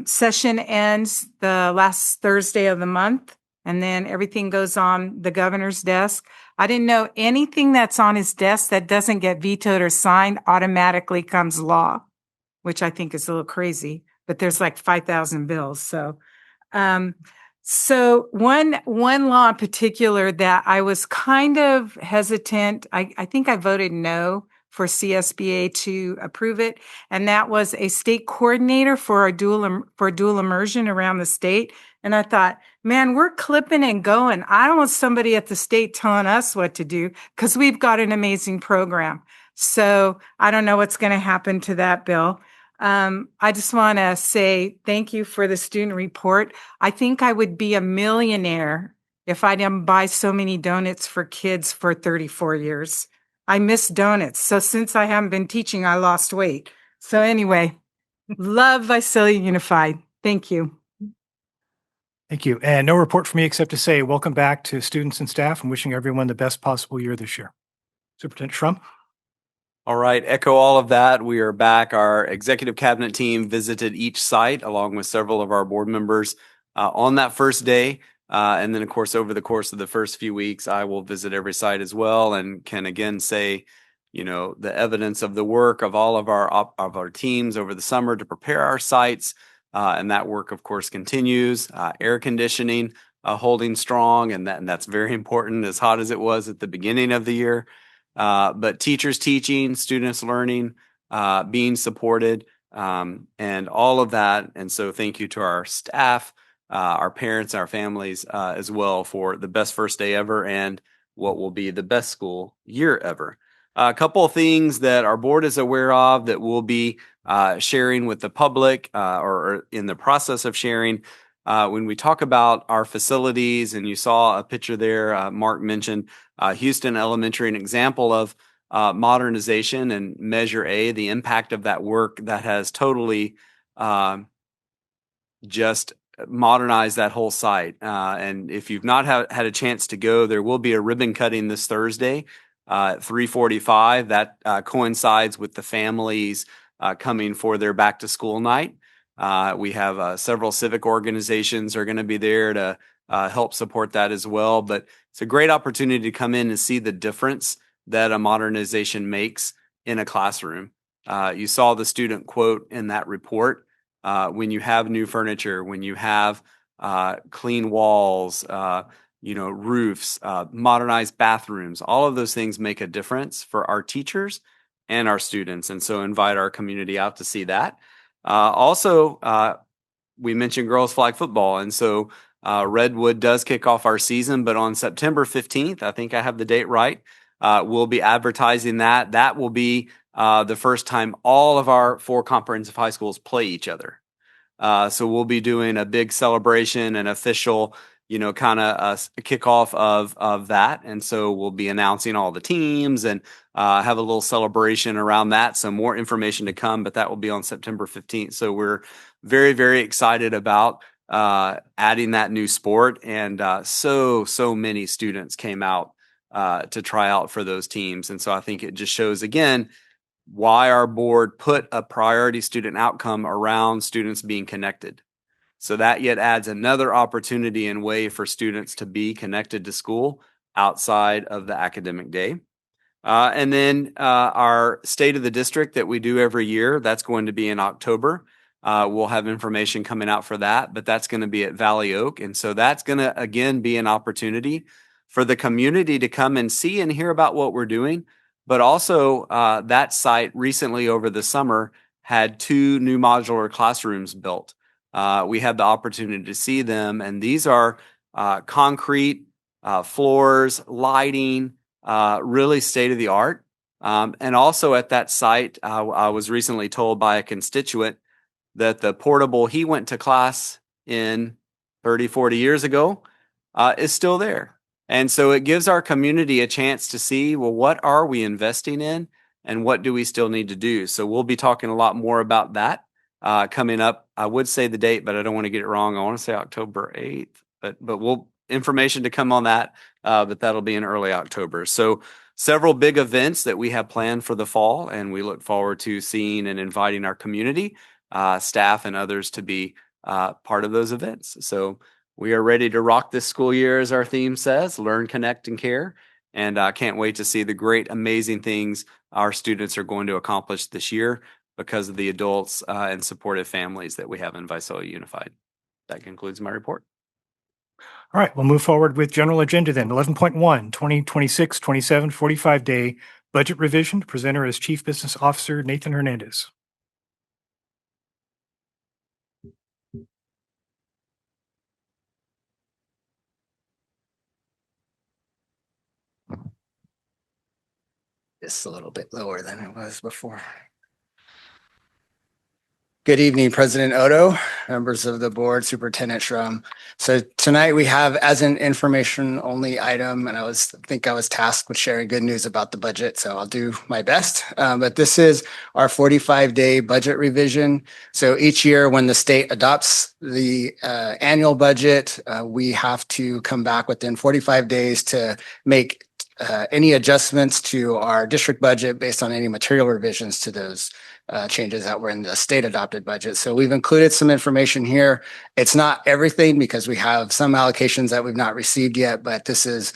session ends the last Thursday of the month, and then everything goes on the governor's desk. I didn't know anything that's on his desk that doesn't get vetoed or signed automatically comes law, which I think is a little crazy, but there's like 5,000 bills. So one law in particular that I was kind of hesitant, I think I voted no for CSBA to approve it, and that was a state coordinator for dual immersion around the state. And I thought, man, we're clipping and going. I don't want somebody at the state telling us what to do because we've got an amazing program. So I don't know what's going to happen to that bill. I just want to say thank you for the student report. I think I would be a millionaire if I didn't buy so many donuts for kids for 34 years. I miss donuts. So since I haven't been teaching, I lost weight. So anyway, love Visalia Unified. Thank you. Thank you. And no report from me except to say welcome back to students and staff and wishing everyone the best possible year this year. Superintendent Schrum. All right, echo all of that. We are back. Our executive cabinet team visited each site along with several of our board members on that first day. And then, of course, over the course of the first few weeks, I will visit every site as well and can again say, you know, the evidence of the work of all of our teams over the summer to prepare our sites. And that work, of course, continues. Air conditioning holding strong, and that's very important, as hot as it was at the beginning of the year. But teachers teaching, students learning, being supported, and all of that. And so thank you to our staff, our parents, our families as well for the best first day ever and what will be the best school year ever. A couple of things that our board is aware of that we'll be sharing with the public or in the process of sharing. When we talk about our facilities, and you saw a picture there, Mark mentioned Houston Elementary, an example of modernization, and Measure A, the impact of that work that has totally just modernized that whole site. And if you've not had a chance to go, there will be a ribbon cutting this Thursday at 3:45. That coincides with the families coming for their back to school night. We have several civic organizations are going to be there to help support that as well. But it's a great opportunity to come in and see the difference that a modernization makes in a classroom. You saw the student quote in that report. When you have new furniture, when you have clean walls, roofs, modernized bathrooms, all of those things make a difference for our teachers and our students. And so invite our community out to see that. Also, we mentioned girls flag football. And so Redwood does kick off our season, but on September 15th, I think I have the date right, we'll be advertising that. That will be the first time all of our 4 comprehensive high schools play each other. So we'll be doing a big celebration, an official, kind of a kickoff of that. And so we'll be announcing all the teams and have a little celebration around that. So more information to come, but that will be on September 15th. So we're very, very excited about adding that new sport. And so many students came out to try out for those teams. And so I think it just shows again why our board put a priority student outcome around students being connected. So that yet adds another opportunity and way for students to be connected to school outside of the academic day. And then our State of the District that we do every year, that's going to be in October. We'll have information coming out for that, but that's going to be at Valley Oak. And so that's going to, again, be an opportunity for the community to come and see and hear about what we're doing. But also that site recently over the summer had 2 new modular classrooms built. We had the opportunity to see them, and these are concrete floors, lighting, really state of the art. And also at that site, I was recently told by a constituent that the portable he went to class in 30, 40 years ago is still there. And so it gives our community a chance to see, well, what are we investing in and what do we still need to do? So we'll be talking a lot more about that coming up. I would say the date, but I don't want to get it wrong. I want to say October 8th, but we'll information to come on that, but that'll be in early October. So several big events that we have planned for the fall, and we look forward to seeing and inviting our community, staff and others to be part of those events. So we are ready to rock this school year, as our theme says, learn, connect, and care. And I can't wait to see the great, amazing things our students are going to accomplish this year. because of the adults and supportive families that we have in Visalia Unified. That concludes my report. All right, we'll move forward with general agenda then. 11.1, 2026-27 45-day budget revision. Presenter is Chief Business Officer Nathan Hernandez. Just a little bit lower than it was before. Good evening, President Odo, members of the board, Superintendent Schrum. So tonight we have as an information only item, and I think I was tasked with sharing good news about the budget, so I'll do my best. But this is our 45-day budget revision. So each year when the state adopts the annual budget, we have to come back within 45 days to make any adjustments to our district budget based on any material revisions to those changes that were in the state adopted budget. So we've included some information here. It's not everything because we have some allocations that we've not received yet, but this is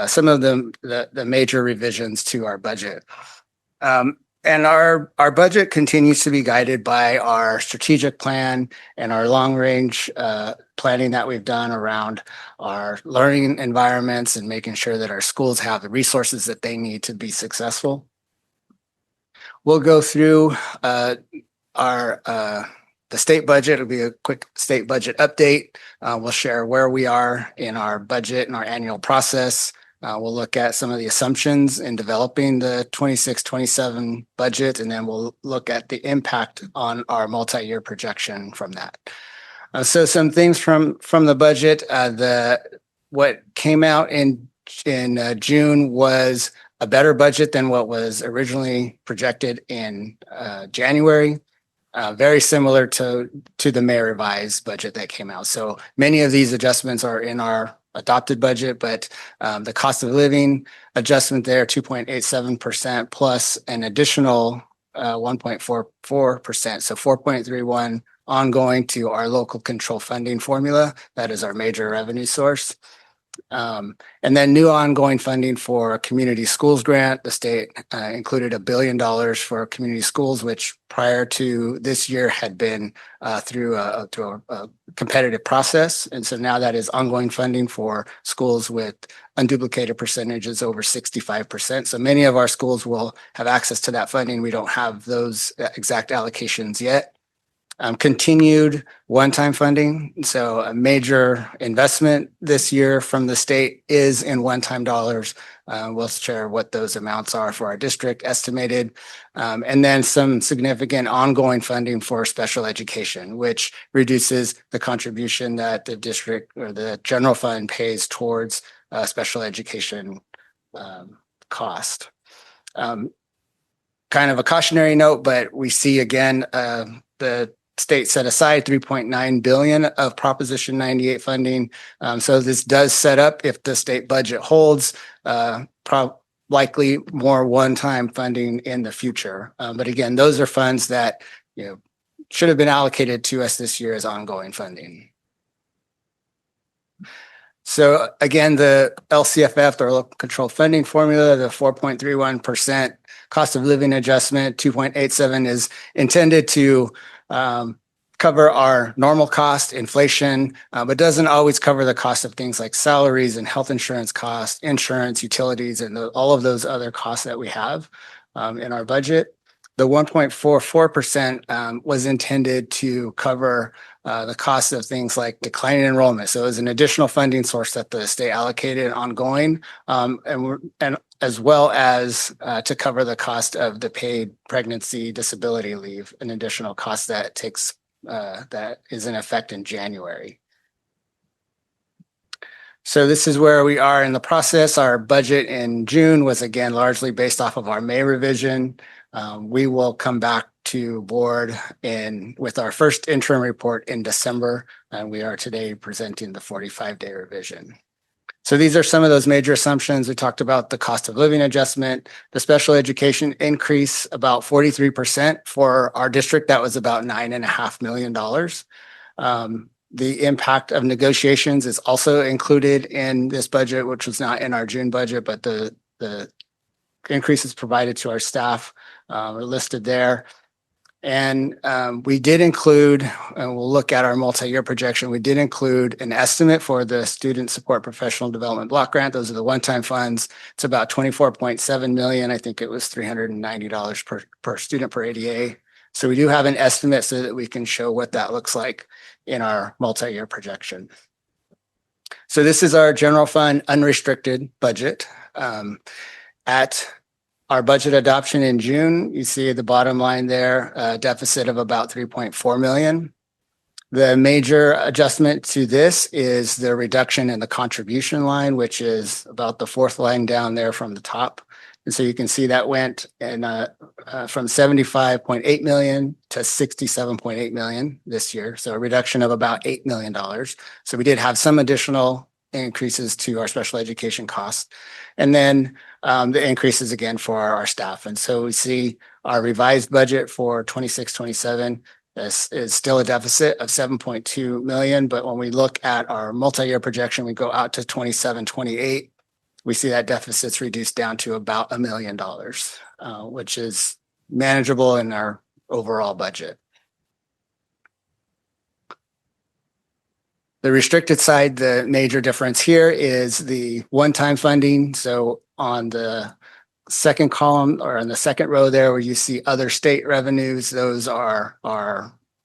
some of the major revisions to our budget. And our budget continues to be guided by our strategic plan and our long range planning that we've done around our learning environments and making sure that our schools have the resources that they need to be successful. We'll go through the state budget. It'll be a quick state budget update. We'll share where we are in our budget and our annual process. We'll look at some of the assumptions in developing the 26-27 budget, and then we'll look at the impact on our multi-year projection from that. So some things from the budget. What came out in June was a better budget than what was originally projected in January. Very similar to the May revised budget that came out. So many of these adjustments are in our adopted budget, but the cost of living adjustment there, 2.87% plus an additional 1.44%. So 4.31 ongoing to our local control funding formula. That is our major revenue source. And then new ongoing funding for a community schools grant. The state included $1 billion for community schools, which prior to this year had been through a competitive process. And so now that is ongoing funding for schools with unduplicated percentages over 65%. So many of our schools will have access to that funding. We don't have those exact allocations yet. Continued one-time funding. So a major investment this year from the state is in one-time dollars. We'll share what those amounts are for our district estimated. And then some significant ongoing funding for special education, which reduces the contribution that the district or the general fund pays towards special education cost. Kind of a cautionary note, but we see again, the state set aside $3.9 billion of Proposition 98 funding. So this does set up, if the state budget holds, likely more one-time funding in the future. But again, those are funds that should have been allocated to us this year as ongoing funding. So again, the LCFF, the local control funding formula, the 4.31% cost of living adjustment, 2.87 is intended to cover our normal cost, inflation, but doesn't always cover the cost of things like salaries and health insurance costs, insurance, utilities, and all of those other costs that we have in our budget. The 1.44% was intended to cover the cost of things like declining enrollment. So it was an additional funding source that the state allocated ongoing, and as well as to cover the cost of the paid pregnancy disability leave, an additional cost that is in effect in January. So this is where we are in the process. Our budget in June was again largely based off of our May revision. We will come back to board with our first interim report in December, and we are today presenting the 45-day revision. So these are some of those major assumptions. We talked about the cost of living adjustment, the special education increase about 43% for our district. That was about $9.5 million. The impact of negotiations is also included in this budget, which was not in our June budget, but the increases provided to our staff are listed there. And we did include, and we'll look at our multi-year projection, we did include an estimate for the Student Support Professional Development Block Grant. Those are the one-time funds. It's about 24.7 million. I think it was $390 per student per ADA. So we do have an estimate so that we can show what that looks like in our multi-year projection. So this is our general fund unrestricted budget. At our budget adoption in June, you see at the bottom line there, a deficit of about 3.4 million. The major adjustment to this is the reduction in the contribution line, which is about the fourth line down there from the top. And so you can see that went from 75.8 million to 67.8 million this year. So a reduction of about $8 million. So we did have some additional increases to our special education costs. And then the increases again for our staff. And so we see our revised budget for 26-27 is still a deficit of 7.2 million. But when we look at our multi-year projection, we go out to 27-28. We see that deficit's reduced down to about $1 million, which is manageable in our overall budget. The restricted side, the major difference here is the one-time funding. So on the second column or in the second row there where you see other state revenues, those are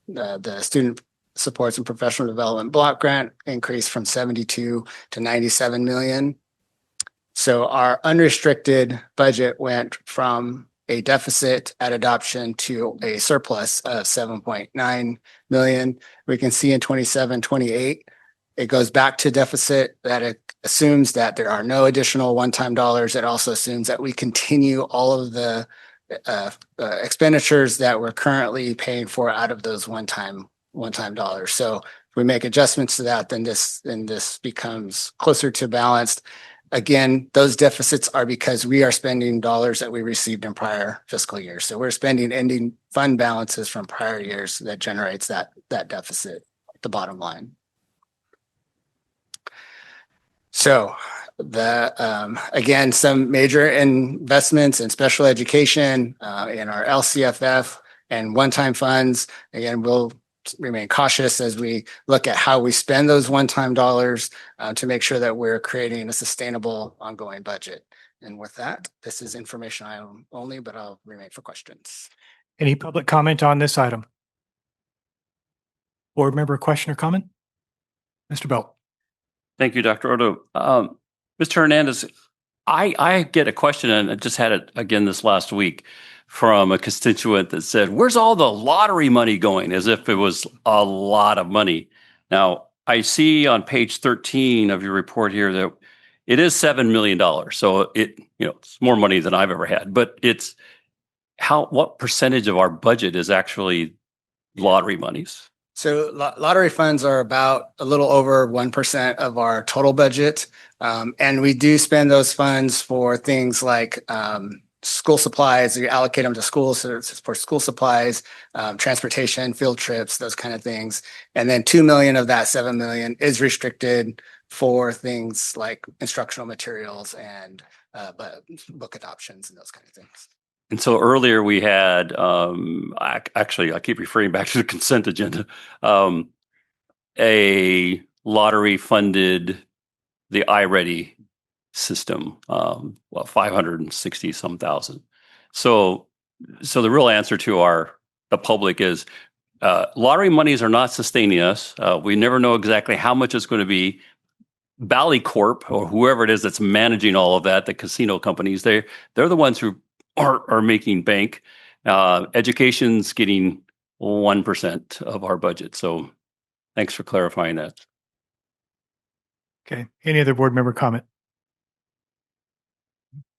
the Student Supports and Professional Development Block Grant increase from 72 to 97 million. So our unrestricted budget went from a deficit at adoption to a surplus of 7.9 million. We can see in 27-28, it goes back to deficit. That it assumes that there are no additional one-time dollars. It also assumes that we continue all of the expenditures that we're currently paying for out of those one-time dollars. So if we make adjustments to that, then this becomes closer to balanced. Again, those deficits are because we are spending dollars that we received in prior fiscal years. So we're spending ending fund balances from prior years that generates that deficit at the bottom line. So again, some major investments in special education, in our LCFF and one-time funds. Again, we'll remain cautious as we look at how we spend those one-time dollars to make sure that we're creating a sustainable ongoing budget. And with that, this is information item only, but I'll remain for questions. Any public comment on this item? Board member question or comment? Mr. Belt. Thank you, Dr. Odo. Mr. Hernandez, I get a question, and I just had it again this last week from a constituent that said, where's all the lottery money going? As if it was a lot of money. Now, I see on page 13 of your report here that it is $7 million. So it's more money than I've ever had, but it's what percentage of our budget is actually lottery monies? So lottery funds are about a little over 1% of our total budget. And we do spend those funds for things like school supplies. We allocate them to schools for school supplies, transportation, field trips, those kind of things. And then 2 million of that 7 million is restricted for things like instructional materials and book adoptions and those kind of things. And so earlier we had, actually, I keep referring back to the consent agenda, a lottery funded the iReady system, 560 some thousand. So the real answer to the public is lottery monies are not sustaining us. We never know exactly how much it's going to be. Valley Corp or whoever it is that's managing all of that, the casino companies, they're the ones who are making bank. Education's getting 1% of our budget. So thanks for clarifying that. Okay. Any other board member comment?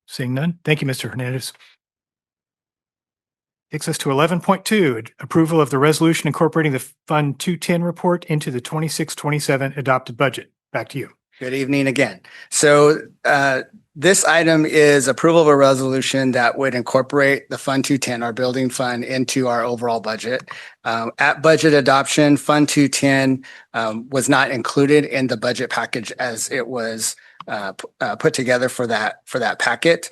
Seeing none. Thank you, Mr. Hernandez. Takes us to 11.2, approval of the resolution incorporating the Fund 210 report into the 26-27 adopted budget. Back to you. Good evening again. So this item is approval of a resolution that would incorporate the Fund 210, our building fund, into our overall budget. At budget adoption, Fund 210 was not included in the budget package as it was put together for that packet.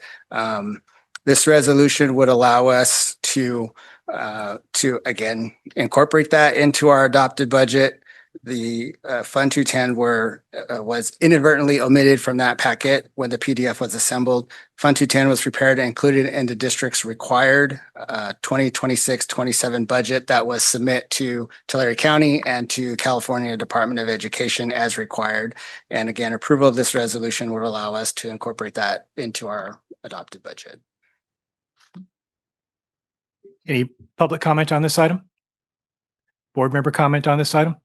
This resolution would allow us to to again incorporate that into our adopted budget. The Fund 210 was inadvertently omitted from that packet when the PDF was assembled. Fund 210 was prepared and included in the district's required 2026-27 budget that was submit to Tulare County and to California Department of Education as required. And again, approval of this resolution would allow us to incorporate that into our adopted budget. Any public comment on this item? Board member comment on this item?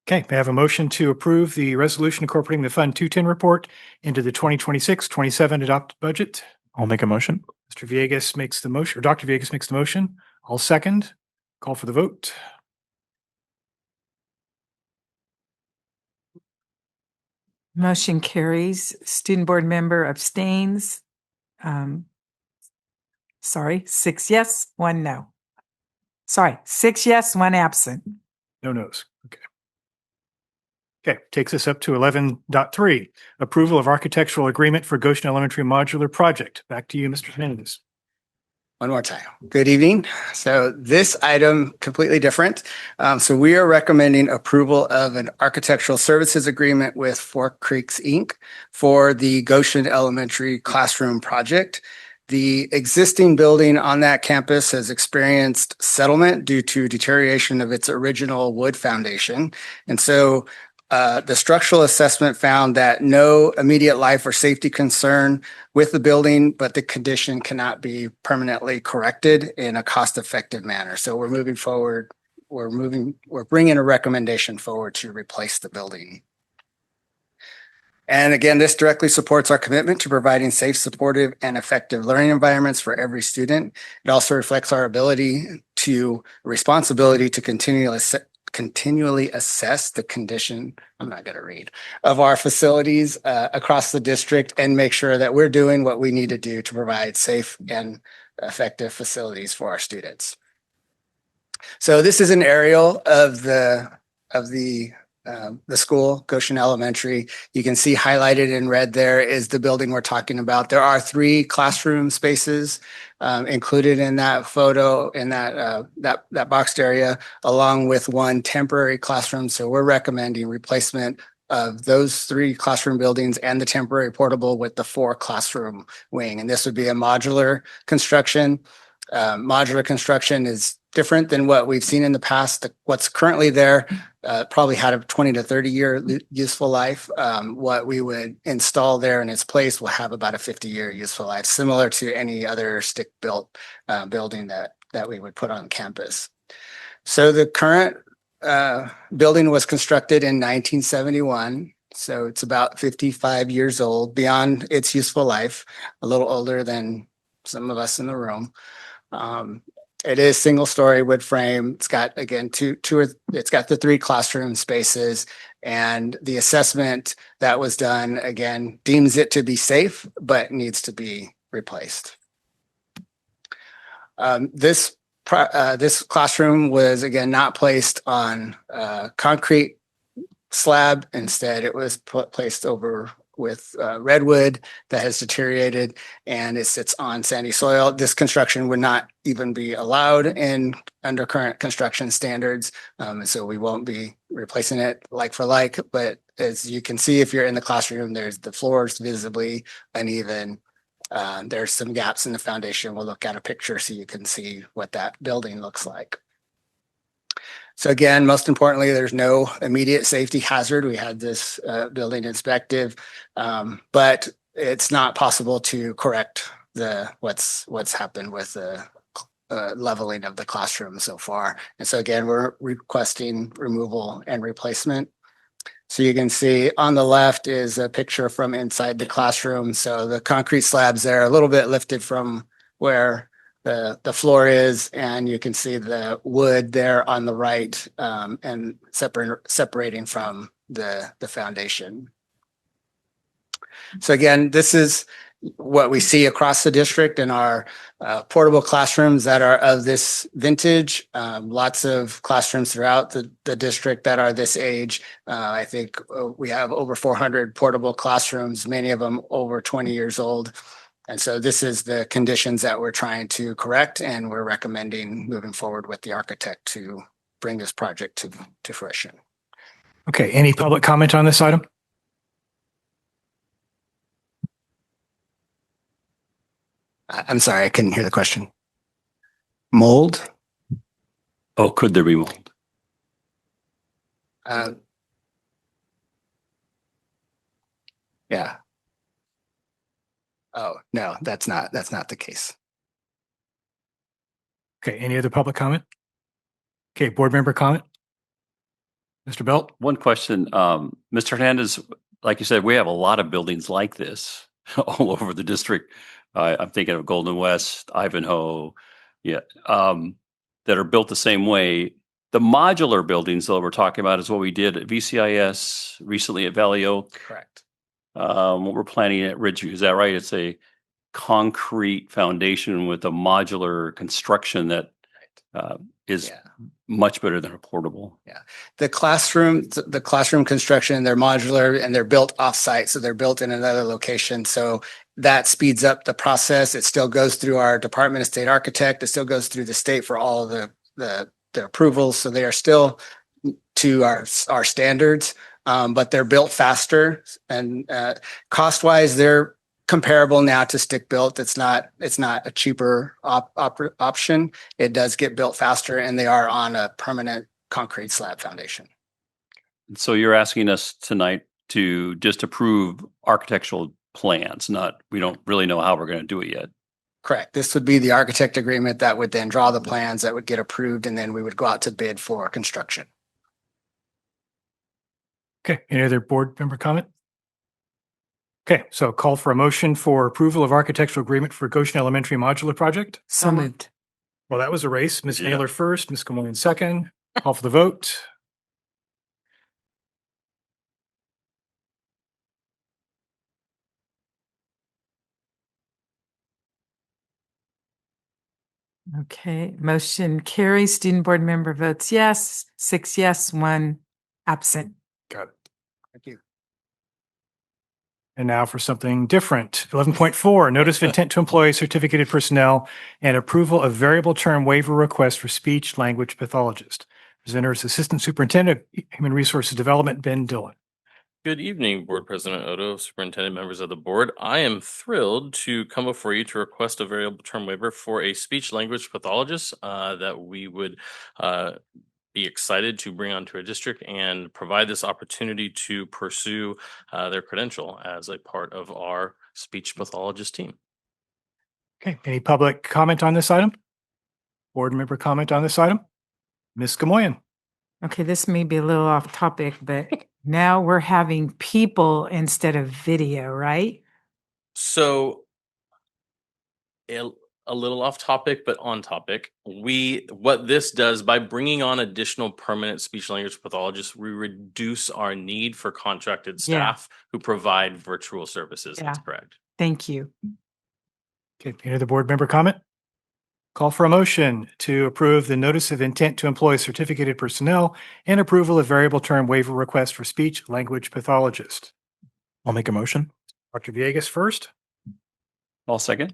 Okay, may I have a motion to approve the resolution incorporating the Fund 210 report into the 2026-27 adopted budget? I'll make a motion. Mr. Villegas makes the motion, or Dr. Villegas makes the motion. I'll second. Call for the vote. Motion carries. Student board member abstains. 6 yes, 1 no. 6 yes, 1 absent. No nos. Okay. Okay, takes us up to 11.3, approval of architectural agreement for Goshen Elementary Modular Project. Back to you, Mr. Hernandez. One more time. Good evening. So this item completely different. So we are recommending approval of an architectural services agreement with Fork Creeks Inc. for the Goshen Elementary Classroom Project. The existing building on that campus has experienced settlement due to deterioration of its original wood foundation. And so the structural assessment found that no immediate life or safety concern with the building, but the condition cannot be permanently corrected in a cost-effective manner. So we're moving forward. We're bringing a recommendation forward to replace the building. And again, this directly supports our commitment to providing safe, supportive, and effective learning environments for every student. It also reflects our responsibility to continually assess the condition, of our facilities across the district and make sure that we're doing what we need to do to provide safe and effective facilities for our students. So this is an aerial of the school, Goshen Elementary. You can see highlighted in red there is the building we're talking about. There are 3 classroom spaces included in that photo in that boxed area, along with 1 temporary classroom. So we're recommending replacement of those 3 classroom buildings and the temporary portable with the 4 classroom wing. And this would be a modular construction. Modular construction is different than what we've seen in the past. What's currently there probably had a 20 to 30 year useful life. What we would install there in its place will have about a 50-year useful life, similar to any other stick-built building that we would put on campus. So the current building was constructed in 1971. So it's about 55 years old, beyond its useful life, a little older than some of us in the room. It is single-story wood frame. It's got, again, it's got the 3 classroom spaces, and the assessment that was done, again, deems it to be safe, but needs to be replaced. This classroom was, again, not placed on concrete slab. Instead, it was placed over with redwood that has deteriorated, and it sits on sandy soil. This construction would not even be allowed under current construction standards. So we won't be replacing it like for like, but as you can see, if you're in the classroom, there's the floors visibly uneven. There's some gaps in the foundation. We'll look at a picture so you can see what that building looks like. So again, most importantly, there's no immediate safety hazard. We had this building inspected, but it's not possible to correct what's happened with the leveling of the classroom so far. And so again, we're requesting removal and replacement. So you can see on the left is a picture from inside the classroom. So the concrete slabs there, a little bit lifted from where the floor is, and you can see the wood there on the right, and separating from the foundation. So again, this is what we see across the district in our portable classrooms that are of this vintage. Lots of classrooms throughout the district that are this age. I think we have over 400 portable classrooms, many of them over 20 years old. And so this is the conditions that we're trying to correct, and we're recommending moving forward with the architect to bring this project to fruition. Okay, any public comment on this item? I'm sorry, I couldn't hear the question. Mold? Oh, could there be mold? Yeah. Oh, no, that's not the case. Okay, any other public comment? Okay, board member comment? Mr. Belt? One question, Mr. Hernandez, like you said, we have a lot of buildings like this all over the district. I'm thinking of Golden West, Ivanhoe, yeah, that are built the same way. The modular buildings, though, we're talking about is what we did at VCIS, recently at Valley Oak. Correct. What we're planning at Ridgeview, is that right? It's a concrete foundation with a modular construction that is much better than a portable. Yeah. The classroom construction, they're modular and they're built off-site. So they're built in another location. So that speeds up the process. It still goes through our Department of State Architect. It still goes through the state for all of the approvals. So they are still to our standards, but they're built faster, and cost-wise, they're comparable now to stick built. It's not a cheaper option. It does get built faster, and they are on a permanent concrete slab foundation. So you're asking us tonight to just approve architectural plans, we don't really know how we're going to do it yet. Correct. This would be the architect agreement that would then draw the plans that would get approved, and then we would go out to bid for construction. Okay, any other board member comment? Okay, so call for a motion for approval of architectural agreement for Goshen Elementary Modular Project. So moved. Well, that was a race. Ms. Naylor first, Ms. Camoin second. Call for the vote. Okay, motion carries. Student board member votes yes. 6 yes, 1 absent. Got it. Thank you. And now for something different. 11.4, notice of intent to employ certificated personnel and approval of variable term waiver request for speech language pathologist. Presenter is Assistant Superintendent of Human Resources Development, Ben Dillon. Good evening, Board President Odo, Superintendent, members of the board. I am thrilled to come before you to request a variable term waiver for a speech language pathologist that we would be excited to bring onto a district and provide this opportunity to pursue their credential as a part of our speech pathologist team. Okay, any public comment on this item? Board member comment on this item? Ms. Camoin. Okay, this may be a little off topic, but now we're having people instead of video, right? So a little off topic, but on topic. What this does by bringing on additional permanent speech language pathologists, we reduce our need for contracted staff who provide virtual services. Yeah. That's correct. Thank you. Okay, any other board member comment? Call for a motion to approve the notice of intent to employ certificated personnel and approval of variable term waiver request for speech language pathologist. I'll make a motion. Dr. Villegas first. I'll second.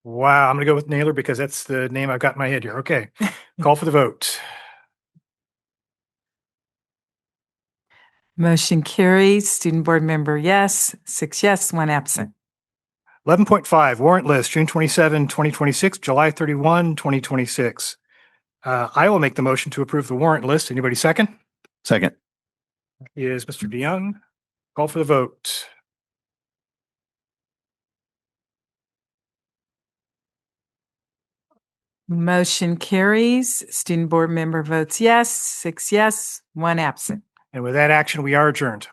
Wow, I'm going to go with Naylor because that's the name I've got in my head here. Okay, call for the vote. Motion carries. Student board member yes. 6 yes, 1 absent. 11.5, warrant list, June 27, 2026, July 31, 2026. I will make the motion to approve the warrant list. Anybody second? Second. Is Mr. DeYoung. Call for the vote. Motion carries. Student board member votes yes. 6 yes, 1 absent. And with that action, we are adjourned.